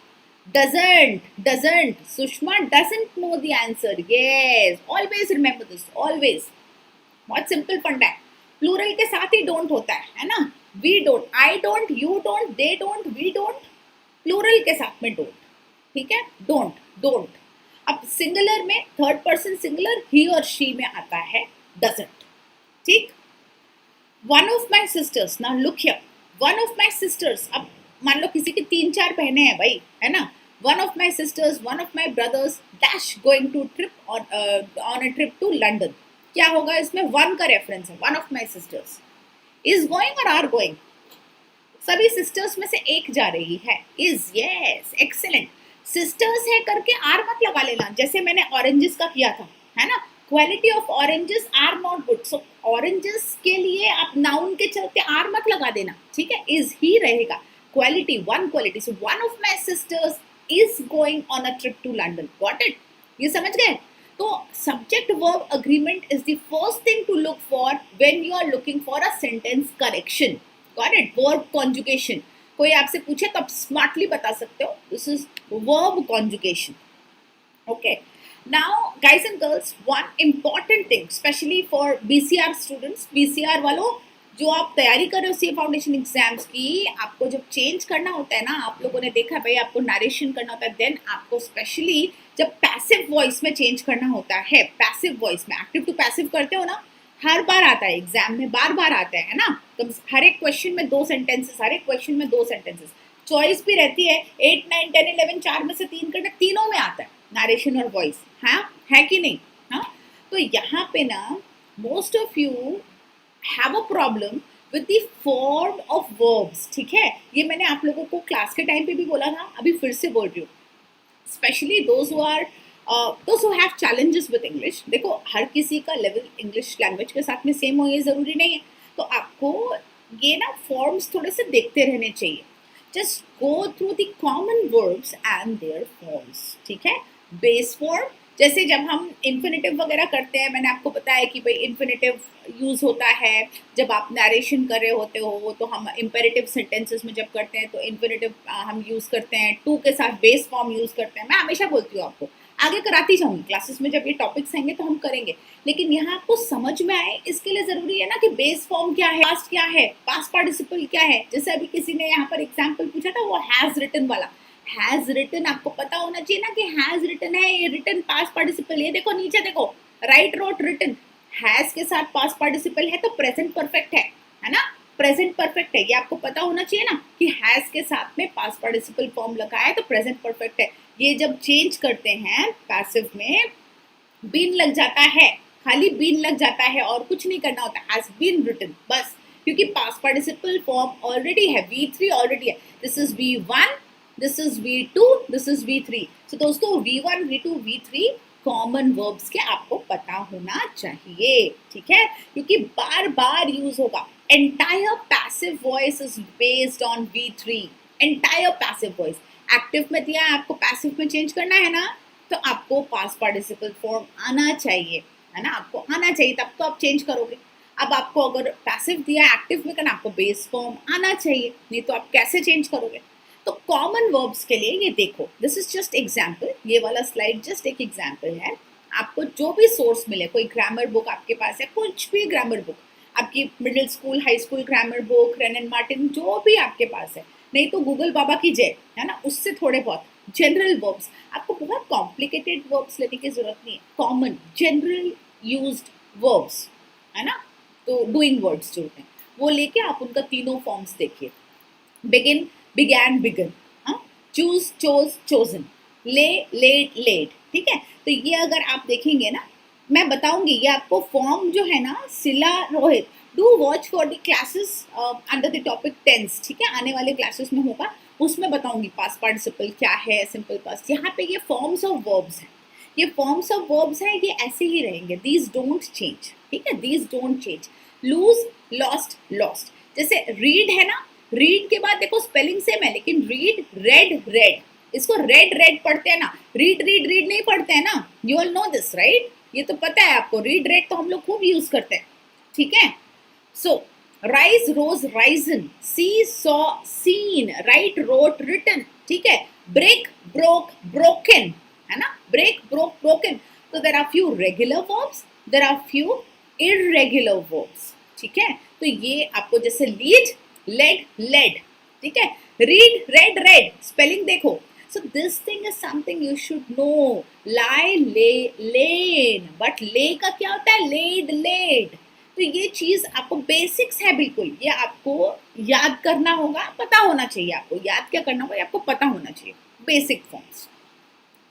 doesn't, doesn't, Sushma doesn't know the answer. Yes, always remember this, always, बहुत सिंपल फंडा है, प्लूरल के साथ ही डोंट होता है ना। We don't, I don't, you don't, they don't, we don't, plural के साथ में डोंट। ठीक है, डोंट, डोंट। अब सिंगुलर में थर्ड पर्सन सिंगुलर ही और शी में आता है डजंट। ठीक, वन ऑफ माई सिस्टर्स, ना look here, one of my sisters, अब मान लो किसी की 3-4 बहनें हैं भाई, है ना, one of my sisters, one of my brothers dash going to trip on a trip to London, क्या होगा इसमें, वन का रेफरेंस है, one of my sisters is going और आर गोइंग, सभी सिस्टर्स में से एक जा रही है, इज, यस, एक्सीलेंट। सिस्टर्स है करके आर मत लगा लेना, जैसे मैंने ऑरेंजेस का किया था, है ना, quality of oranges are not good, so oranges के लिए आप नाउन के चलते आर मत लगा देना। ठीक है, इज ही रहेगा, quality, one quality, so one of my sisters is going on a trip to London, got it, ये समझ गए। तो subject verb agreement is the first thing to look for when you are looking for a sentence correction, got it. Verb conjugation, कोई आपसे पूछे तो आप smartly बता सकते हो, this is verb conjugation. Okay, now guys and girls, one important thing specially for BCR students, BCR वालों जो आप तैयारी कर रहे हो सीए फाउंडेशन एग्जाम्स की, आपको जब चेंज करना होता है ना, आप लोगों ने देखा भाई, आपको नरेशन करना होता है, देन आपको स्पेशली जब पैसिव वॉइस में चेंज करना होता है, पैसिव वॉइस में, एक्टिव टू पैसिव करते हो ना, हर बार आता है एग्जाम में, बार बार आता है ना, तो हर एक क्वेश्चन में 2 सेंटेंसेस, हर एक क्वेश्चन में 2 सेंटेंसेस, चॉइस भी रहती है, 8, 9, 10, 11, 4 में से 3 करना, तीनों में आता है नरेशन और वॉइस, हाँ है कि नहीं। हाँ, तो यहाँ पे ना most of you have a problem with the form of verbs. ठीक है, ये मैंने आप लोगों को क्लास के टाइम पे भी बोला था, अभी फिर से बोल रही हूँ, specially those who have challenges with English. देखो, हर किसी का लेवल इंग्लिश लैंग्वेज के साथ में सेम हो ये ज़रूरी नहीं है, तो आपको ये ना फॉर्म्स थोड़े से देखते रहने चाहिए, just go through the common verbs and their forms. ठीक है, बेस फॉर्म, जैसे जब हम इन्फिनेटिव वगैरह करते हैं, मैंने आपको बताया कि भाई इन्फिनेटिव यूज़ होता है जब आप नरेशन कर रहे होते हो, तो हम इम्पेरेटिव सेंटेंसेस में जब करते हैं तो इन्फिनेटिव हम यूज़ करते हैं, टू के साथ बेस फॉर्म यूज़ करते हैं। मैं हमेशा बोलती हूँ आपको, आगे कराती जाऊँगी क्लासेस में, जब ये टॉपिक्स आएंगे तो हम करेंगे, लेकिन यहाँ आपको समझ में आए इसके लिए ज़रूरी है ना कि बेस फॉर्म क्या है, पास्ट क्या है, पास्ट पार्टिसिपल क्या है। जैसे अभी किसी ने यहाँ पर एग्जाम्पल पूछा था, वो हैज़ रिटन वाला, हैज़ रिटन आपको पता होना चाहिए ना कि हैज़ रिटन है, ये रिटन पास्ट पार्टिसिपल, ये देखो नीचे देखो, राइट रोट रिटन, हैज़ के साथ पास्ट पार्टिसिपल है तो प्रेजेंट परफेक्ट है ना, प्रेजेंट परफेक्ट है, ये आपको पता होना चाहिए ना कि हैज़ के साथ में पास्ट पार्टिसिपल फॉर्म लगा है तो प्रेजेंट परफेक्ट है। ये जब चेंज करते हैं पैसिव में, बीन लग जाता है, खाली बीन लग जाता है और कुछ नहीं करना होता, हैज़ बीन रिटन बस, क्योंकि पास्ट पार्टिसिपल फॉर्म ऑलरेडी है, V3 ऑलरेडी है, this is V1, this is V2, this is V3। तो दोस्तों V1, V2, V3 common verbs के आपको पता होना चाहिए। ठीक है, क्योंकि बार बार यूज होगा। Entire passive voice is based on V3, entire passive voice. Active में दिया है, आपको पैसिव में चेंज करना है ना, तो आपको पास्ट पार्टिसिपल फॉर्म आना चाहिए, है ना, आपको आना चाहिए, तब तो आप चेंज करोगे। अब आपको अगर पैसिव दिया है एक्टिव में करना, आपको बेस फॉर्म आना चाहिए, नहीं तो आप कैसे चेंज करोगे? तो कॉमन वर्ब्स के लिए ये देखो, दिस इज जस्ट एग्जाम्पल, ये वाला स्लाइड जस्ट एक एग्जाम्पल है। आपको जो भी सोर्स मिले, कोई ग्रामर बुक आपके पास है, कुछ भी ग्रामर बुक, आपकी middle school high school grammar book, rain and Martin, जो भी आपके पास है, नहीं तो गूगल बाबा की जय, है ना, उससे थोड़े बहुत जनरल वर्ब्स, आपको बहुत कॉम्प्लिकेटेड वर्ब्स लेने की जरूरत नहीं है, कॉमन जनरल यूज्ड वर्ब्स, है ना, तो डूइंग वर्ड्स जो होते हैं वो लेके आप उनका तीनों फॉर्म्स देखिए। Begin, began, begun, choose, chose, chosen, lay, laid, laid, ठीक है। तो ये अगर आप देखेंगे ना, मैं बताऊंगी ये आपको फॉर्म जो है ना, सिला Rohit, do watch for the classes under the topic tense, ठीक है, आने वाले क्लासेस में होगा, उसमें बताऊंगी पास्ट पार्टिसिपल क्या है, सिंपल पास्ट। यहाँ पे ये फॉर्म्स ऑफ वर्ब्स हैं, ये फॉर्म्स ऑफ वर्ब्स हैं, ये ऐसे ही रहेंगे, दीज डोंट चेंज, ठीक है, these don't change. Lose, lost, lost, जैसे रीड है ना, रीड के बाद देखो स्पेलिंग सेम है, लेकिन रीड, रेड, रेड, इसको रेड रेड पढ़ते हैं ना, रीड रीड रीड नहीं पढ़ते हैं ना, you all know this right, ये तो पता है आपको, रीड रेड तो हम लोग खूब यूज करते हैं, ठीक है। So rise, rose, risen, see, saw, seen, write, wrote, written, ठीक है। ब्रेक, ब्रोक, ब्रोकन, है ना, ब्रेक, ब्रोक, ब्रोकन। तो there are few regular verbs, there are few irregular verbs, ठीक है। तो ये आपको जैसे लीड, लेड, लेड, ठीक है, रीड, रेड, रेड, स्पेलिंग देखो। So this thing is something you should know, lie, lay, lain, but ले का क्या होता है, लेड, लेड। तो ये चीज आपको बेसिक्स है, बिल्कुल ये आपको याद करना होगा, पता होना चाहिए, आपको याद क्या करना होगा, आपको पता होना चाहिए, बेसिक फॉर्म्स,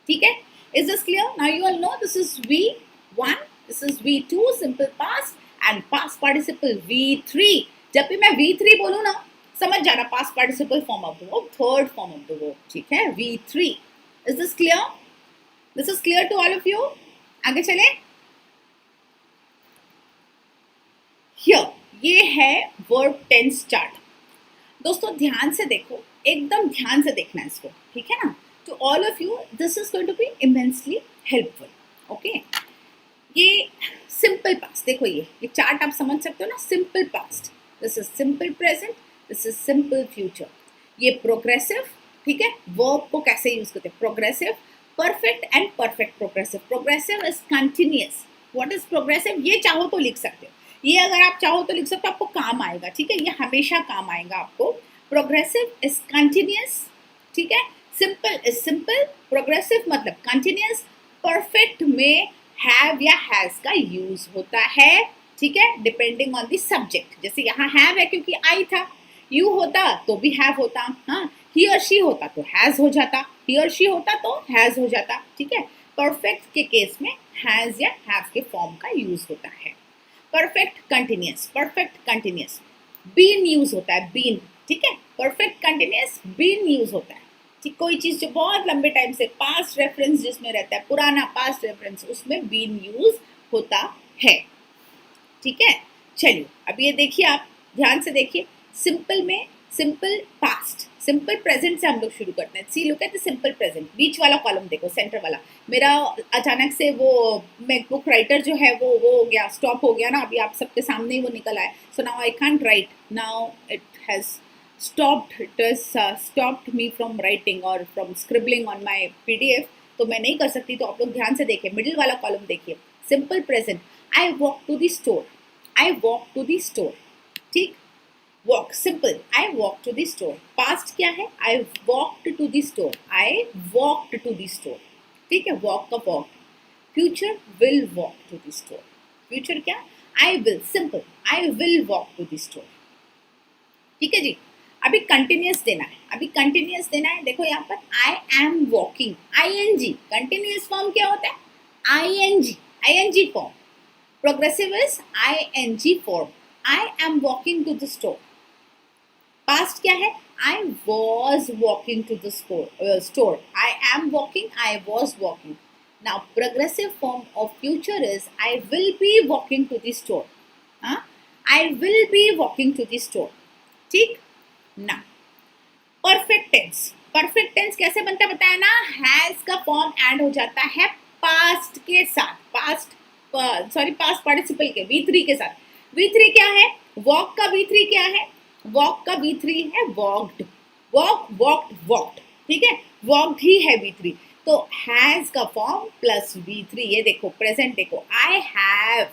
ठीक है। Is this clear? Now you all know this is V1, this is V2 simple past and past participle V3। जब भी मैं V3 बोलूँ ना, समझ जाना past participle form of the verb, third form of the verb, ठीक है, V3। Is this clear? This is clear to all of you? आगे चले। हियर ये है वर्ब टेंस चार्ट। दोस्तों ध्यान से देखो, एकदम ध्यान से देखना इसको, ठीक है ना। To all of you this is going to be immensely helpful, okay. ये सिंपल पास्ट, देखो ये चार्ट आप समझ सकते हो ना, simple past, this is simple present, this is simple future. ये प्रोग्रेसिव, ठीक है, वर्ब को कैसे यूज करते हैं, progressive, perfect and perfect progressive. Progressive is continuous. What is progressive? ये चाहो तो लिख सकते हो, ये अगर आप चाहो तो लिख सकते हो, आपको काम आएगा, ठीक है, ये हमेशा काम आएगा आपको। प्रोग्रेसिव इज कंटिन्यूअस, ठीक है, सिंपल इज सिंपल, प्रोग्रेसिव मतलब कंटिन्यूअस, परफेक्ट में हैव या हैज का यूज होता है, ठीक है, डिपेंडिंग ऑन द सब्जेक्ट। जैसे यहाँ हैव है क्योंकि आई था, यू होता तो भी हैव होता, हाँ, ही और शी होता तो हैज हो जाता, ही और शी होता तो हैज हो जाता, ठीक है। परफेक्ट के केस में हैज या हैव के फॉर्म का यूज होता है। Perfect continuous, perfect continuous, been use होता है, बीन, ठीक है, परफेक्ट कंटिन्यूअस बीन यूज होता है, ठीक। कोई चीज जो बहुत लंबे टाइम से पास्ट रेफरेंस जिसमें रहता है, पुराना पास्ट रेफरेंस, उसमें बीन यूज होता है, ठीक है। चलिए अब ये देखिए, आप ध्यान से देखिए, सिंपल में सिंपल पास्ट, सिंपल प्रेजेंट से हम लोग शुरू करते हैं। See look at the simple present, बीच वाला कॉलम देखो, सेंटर वाला, मेरा अचानक से वो मैकबुक राइटर जो है वो हो गया, स्टॉप हो गया ना, अभी आप सबके सामने ही वो निकल आया। So now I can't write, now it has stopped, it has stopped me from writing or from scribbling on my PDF, तो मैं नहीं कर सकती। तो आप लोग ध्यान से देखिए, मिडिल वाला कॉलम देखिए, simple present, I walk to the store, I walk to the store, ठीक, walk simple, I walk to the store. Past क्या है, I walked to the store, I walked to the store, ठीक है, walk का walk. Future, will walk to the store, future क्या, I will, simple, I will walk to the store, ठीक है जी। अभी continuous देना है, अभी कंटिन्यूअस देना है, देखो यहाँ पर I am walking, ING, continuous form क्या होता है, ING form. Progressive is ING form, I am walking to the store. Past क्या है, I was walking to the store, I am walking, I was walking. Now progressive form of future is I will be walking to the store, I will be walking to the store, ठीक ना। Perfect tense, perfect tense कैसे बनता है बताया ना, has का form add हो जाता है पास्ट के साथ, पास्ट पास्ट पार्टिसिपल के V3 के साथ। V3 क्या है? वॉक का V3 क्या है? वॉक का V3 है वॉक्ड, वॉक वॉक्ड वॉक्ड, ठीक है, वॉक्ड ही है V3। तो हैज का फॉर्म प्लस V3, ये देखो प्रेजेंट देखो, आई हैव,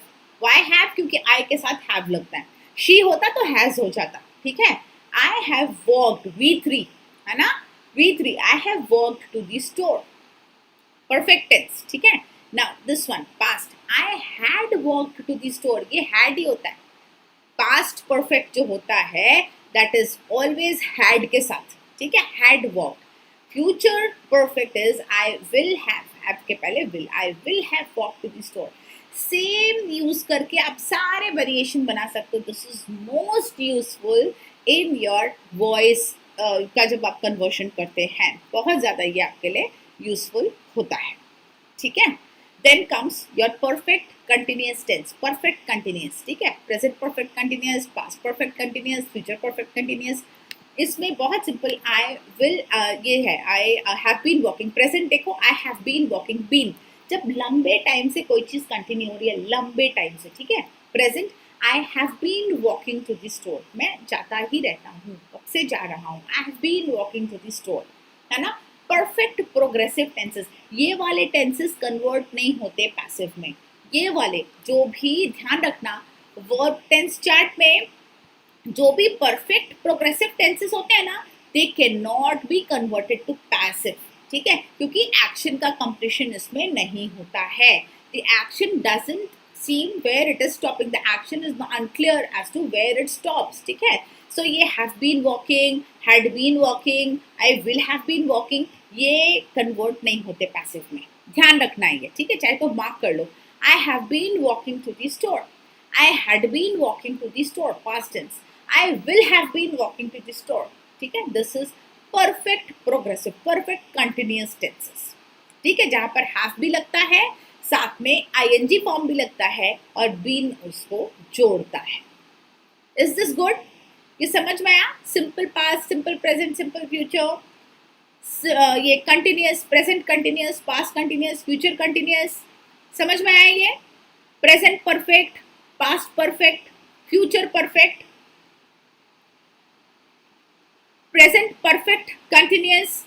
वाई हैव क्योंकि आई के साथ हैव लगता है, शी होता तो हैज हो जाता, ठीक है। आई हैव वॉक्ड V3 है ना, V3 I have walked to the store, perfect tense, ठीक है। Now this one past, I had walked to the store, ये हैड ही होता है। पास्ट परफेक्ट जो होता है दैट इज ऑलवेज हैड के साथ, ठीक है, had walk. Future perfect is I will have के पहले will, I will have walk to the store. Same use करके आप सारे वेरिएशन बना सकते हो। This is most useful in your voice का जब आप कन्वर्शन करते हैं, बहुत ज़्यादा ये आपके लिए यूजफुल होता है, ठीक है। Then comes your perfect continuous tense, perfect continuous, ठीक है, present perfect continuous, past perfect continuous, future perfect continuous. इसमें बहुत सिंपल, आई विल ये है, I have been walking, present देखो I have been walking, been जब लंबे टाइम से कोई चीज़ कंटिन्यू हो रही है, लंबे टाइम से, ठीक है। Present I have been walking to the store, मैं जाता ही रहता हूँ, कब से जा रहा हूँ, I have been walking to the store, है ना। परफेक्ट प्रोग्रेसिव टेंसेस, ये वाले टेंसेस कन्वर्ट नहीं होते पैसिव में, ये वाले जो भी ध्यान रखना, वर्ब टेंस चार्ट में जो भी परफेक्ट प्रोग्रेसिव टेंसेस होते हैं ना, they can not be converted to passive, ठीक है, क्योंकि एक्शन का कंप्लीशन इसमें नहीं होता है। The action doesn't seem where it is stopping, the action is unclear as to where it stops, ठीक है। सो ये have been walking, had been walking, I will have been walking, ये convert नहीं होते पैसिव में, ध्यान रखना है ये, ठीक है, चाहे तो मार्क कर लो। I have been walking to the store, I had been walking to the store, past tense, I will have been walking to the store, ठीक है। This is perfect progressive, perfect continuous tenses, ठीक है, जहां पर have भी लगता है, साथ में आईएनजी फॉर्म भी लगता है और बीन उसको जोड़ता है। Is this good? ये समझ में आया? Simple past, simple present, simple future, ये continuous, present continuous, past continuous, future continuous, समझ में आया ये? Present perfect, past perfect, future perfect, present perfect continuous,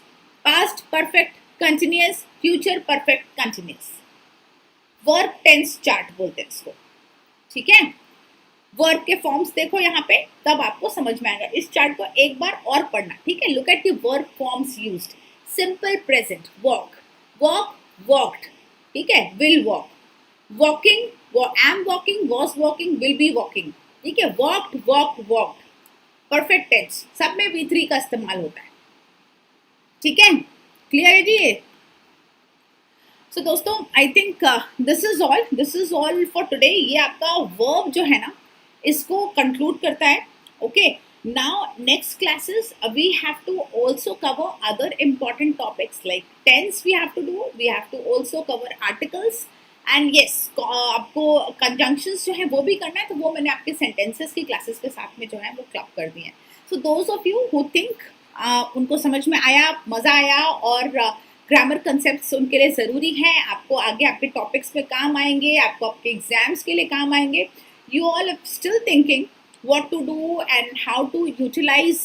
past perfect continuous, future perfect continuous. Verb tense chart बोलते हैं इसको, ठीक है। वर्ब के फॉर्म्स देखो यहाँ पे, तब आपको समझ में आएगा। इस चार्ट को एक बार और पढ़ना, ठीक है। Look at the verb forms used. Simple present walk, walk walked, ठीक है, will walk, walking, am walking, was walking, will be walking, ठीक है, walked walked walked. Perfect tense सब में V3 का इस्तेमाल होता है, ठीक है, क्लियर है जी ये? सो दोस्तों आई think this is all for today. ये आपका वर्ब जो है ना, इसको कंक्लूड करता है, okay. Now next classes we have to also cover other important topics like tense, we have to do, we have to also cover articles and yes, आपको conjunctions जो है वो भी करना है, तो वो मैंने आपके सेंटेंसेस की क्लासेस के साथ में जो है वो क्लब कर दिए हैं। So those of you who think उनको समझ में आया, मज़ा आया और ग्रामर कंसेप्ट्स उनके लिए ज़रूरी हैं, आपको आगे आपके टॉपिक्स में काम आएंगे, आपको आपके एग्जाम्स के लिए काम आएंगे, you all are still thinking what to do and how to utilize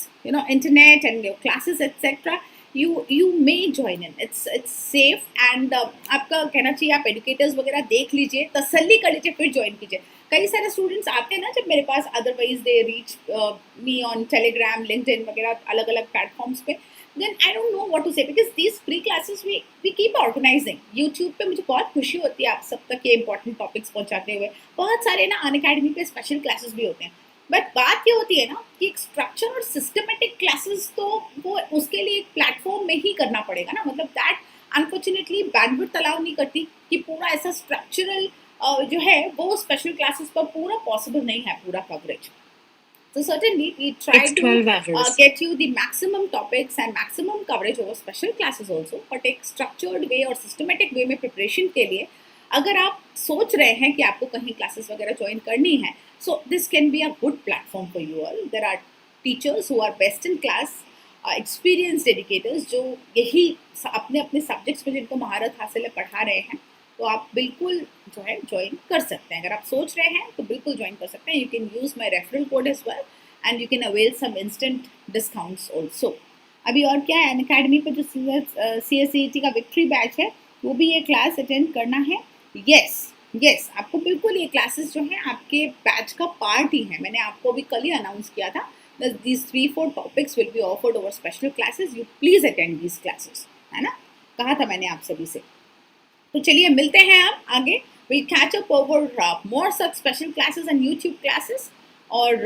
internet and your classes etc, you may join in, it's safe and आपका कहना चाहिए आप एडुकेटर्स वगैरह देख लीजिए, तसल्ली कर लीजिए, फिर ज्वाइन कीजिए। कई सारे स्टूडेंट्स आते हैं ना जब मेरे पास, otherwise they reach me on Telegram, LinkedIn वगैरह अलग अलग प्लेटफॉर्म्स पे, then I don't know what to say because these free classes we keep organizing. YouTube पे मुझे बहुत खुशी होती है आप सब तक ये इंपॉर्टेंट टॉपिक्स पहुंचाते हुए। बहुत सारे ना अनअकैडमी पे स्पेशल क्लासेस भी होते हैं, बट बात ये होती है ना कि एक स्ट्रक्चर और सिस्टमेटिक क्लासेस तो वो उसके लिए एक प्लेटफॉर्म में ही करना पड़ेगा ना, मतलब दैट अनफॉर्चुनेटली बैंडविड्थ अलाउ नहीं करती कि पूरा ऐसा स्ट्रक्चरल जो है वो स्पेशल क्लासेस पर पूरा पॉसिबल नहीं है पूरा coverage. So certainly we try to get you the maximum topics and maximum coverage over special classes also, but एक structured way और systematic way में preparation के लिए अगर आप सोच रहे हैं कि आपको कहीं classes वगैरह join करनी है, so this can be a good platform for you all. There are teachers who are best in class, experienced educators जो यही अपने अपने subjects में जिनको महारत हासिल है पढ़ा रहे हैं, तो आप बिल्कुल जो है ज्वाइन कर सकते हैं. अगर आप सोच रहे हैं तो बिल्कुल ज्वाइन कर सकते हैं. You can use my referral code as well and you can avail some instant discounts also. अभी और क्या है, अनअकैडमी पर जो CSET का विक्ट्री बैच है वो भी ये क्लास अटेंड करना है. यस, आपको बिल्कुल ये क्लासेस जो हैं आपके बैच का पार्ट ही है. मैंने आपको भी कल ही अनाउंस किया था. These 3-4 topics will be offered over special classes. You please attend these classes. है ना, कहा था मैंने आप सभी से. तो चलिए मिलते हैं आप आगे. We'll catch up over more such special classes and YouTube classes और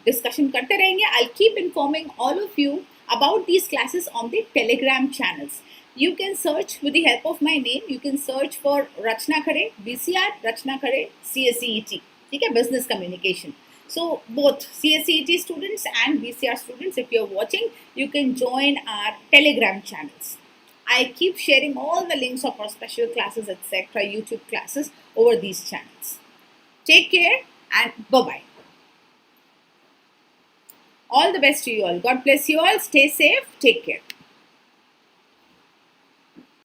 डिस्कशन करते रहेंगे. I'll keep informing all of you about these classes on the Telegram channels. You can search with the help of my name. You can search for Rachana Khare BCR, Rachana Khare CSET. ठीक है, business communication. So both CSET students and BCR students, if you're watching, you can join our Telegram channels. I keep sharing all the links of our special classes, etc., YouTube classes over these channels. Take care and bye-bye. All the best to you all. God bless you all. Stay safe. Take care.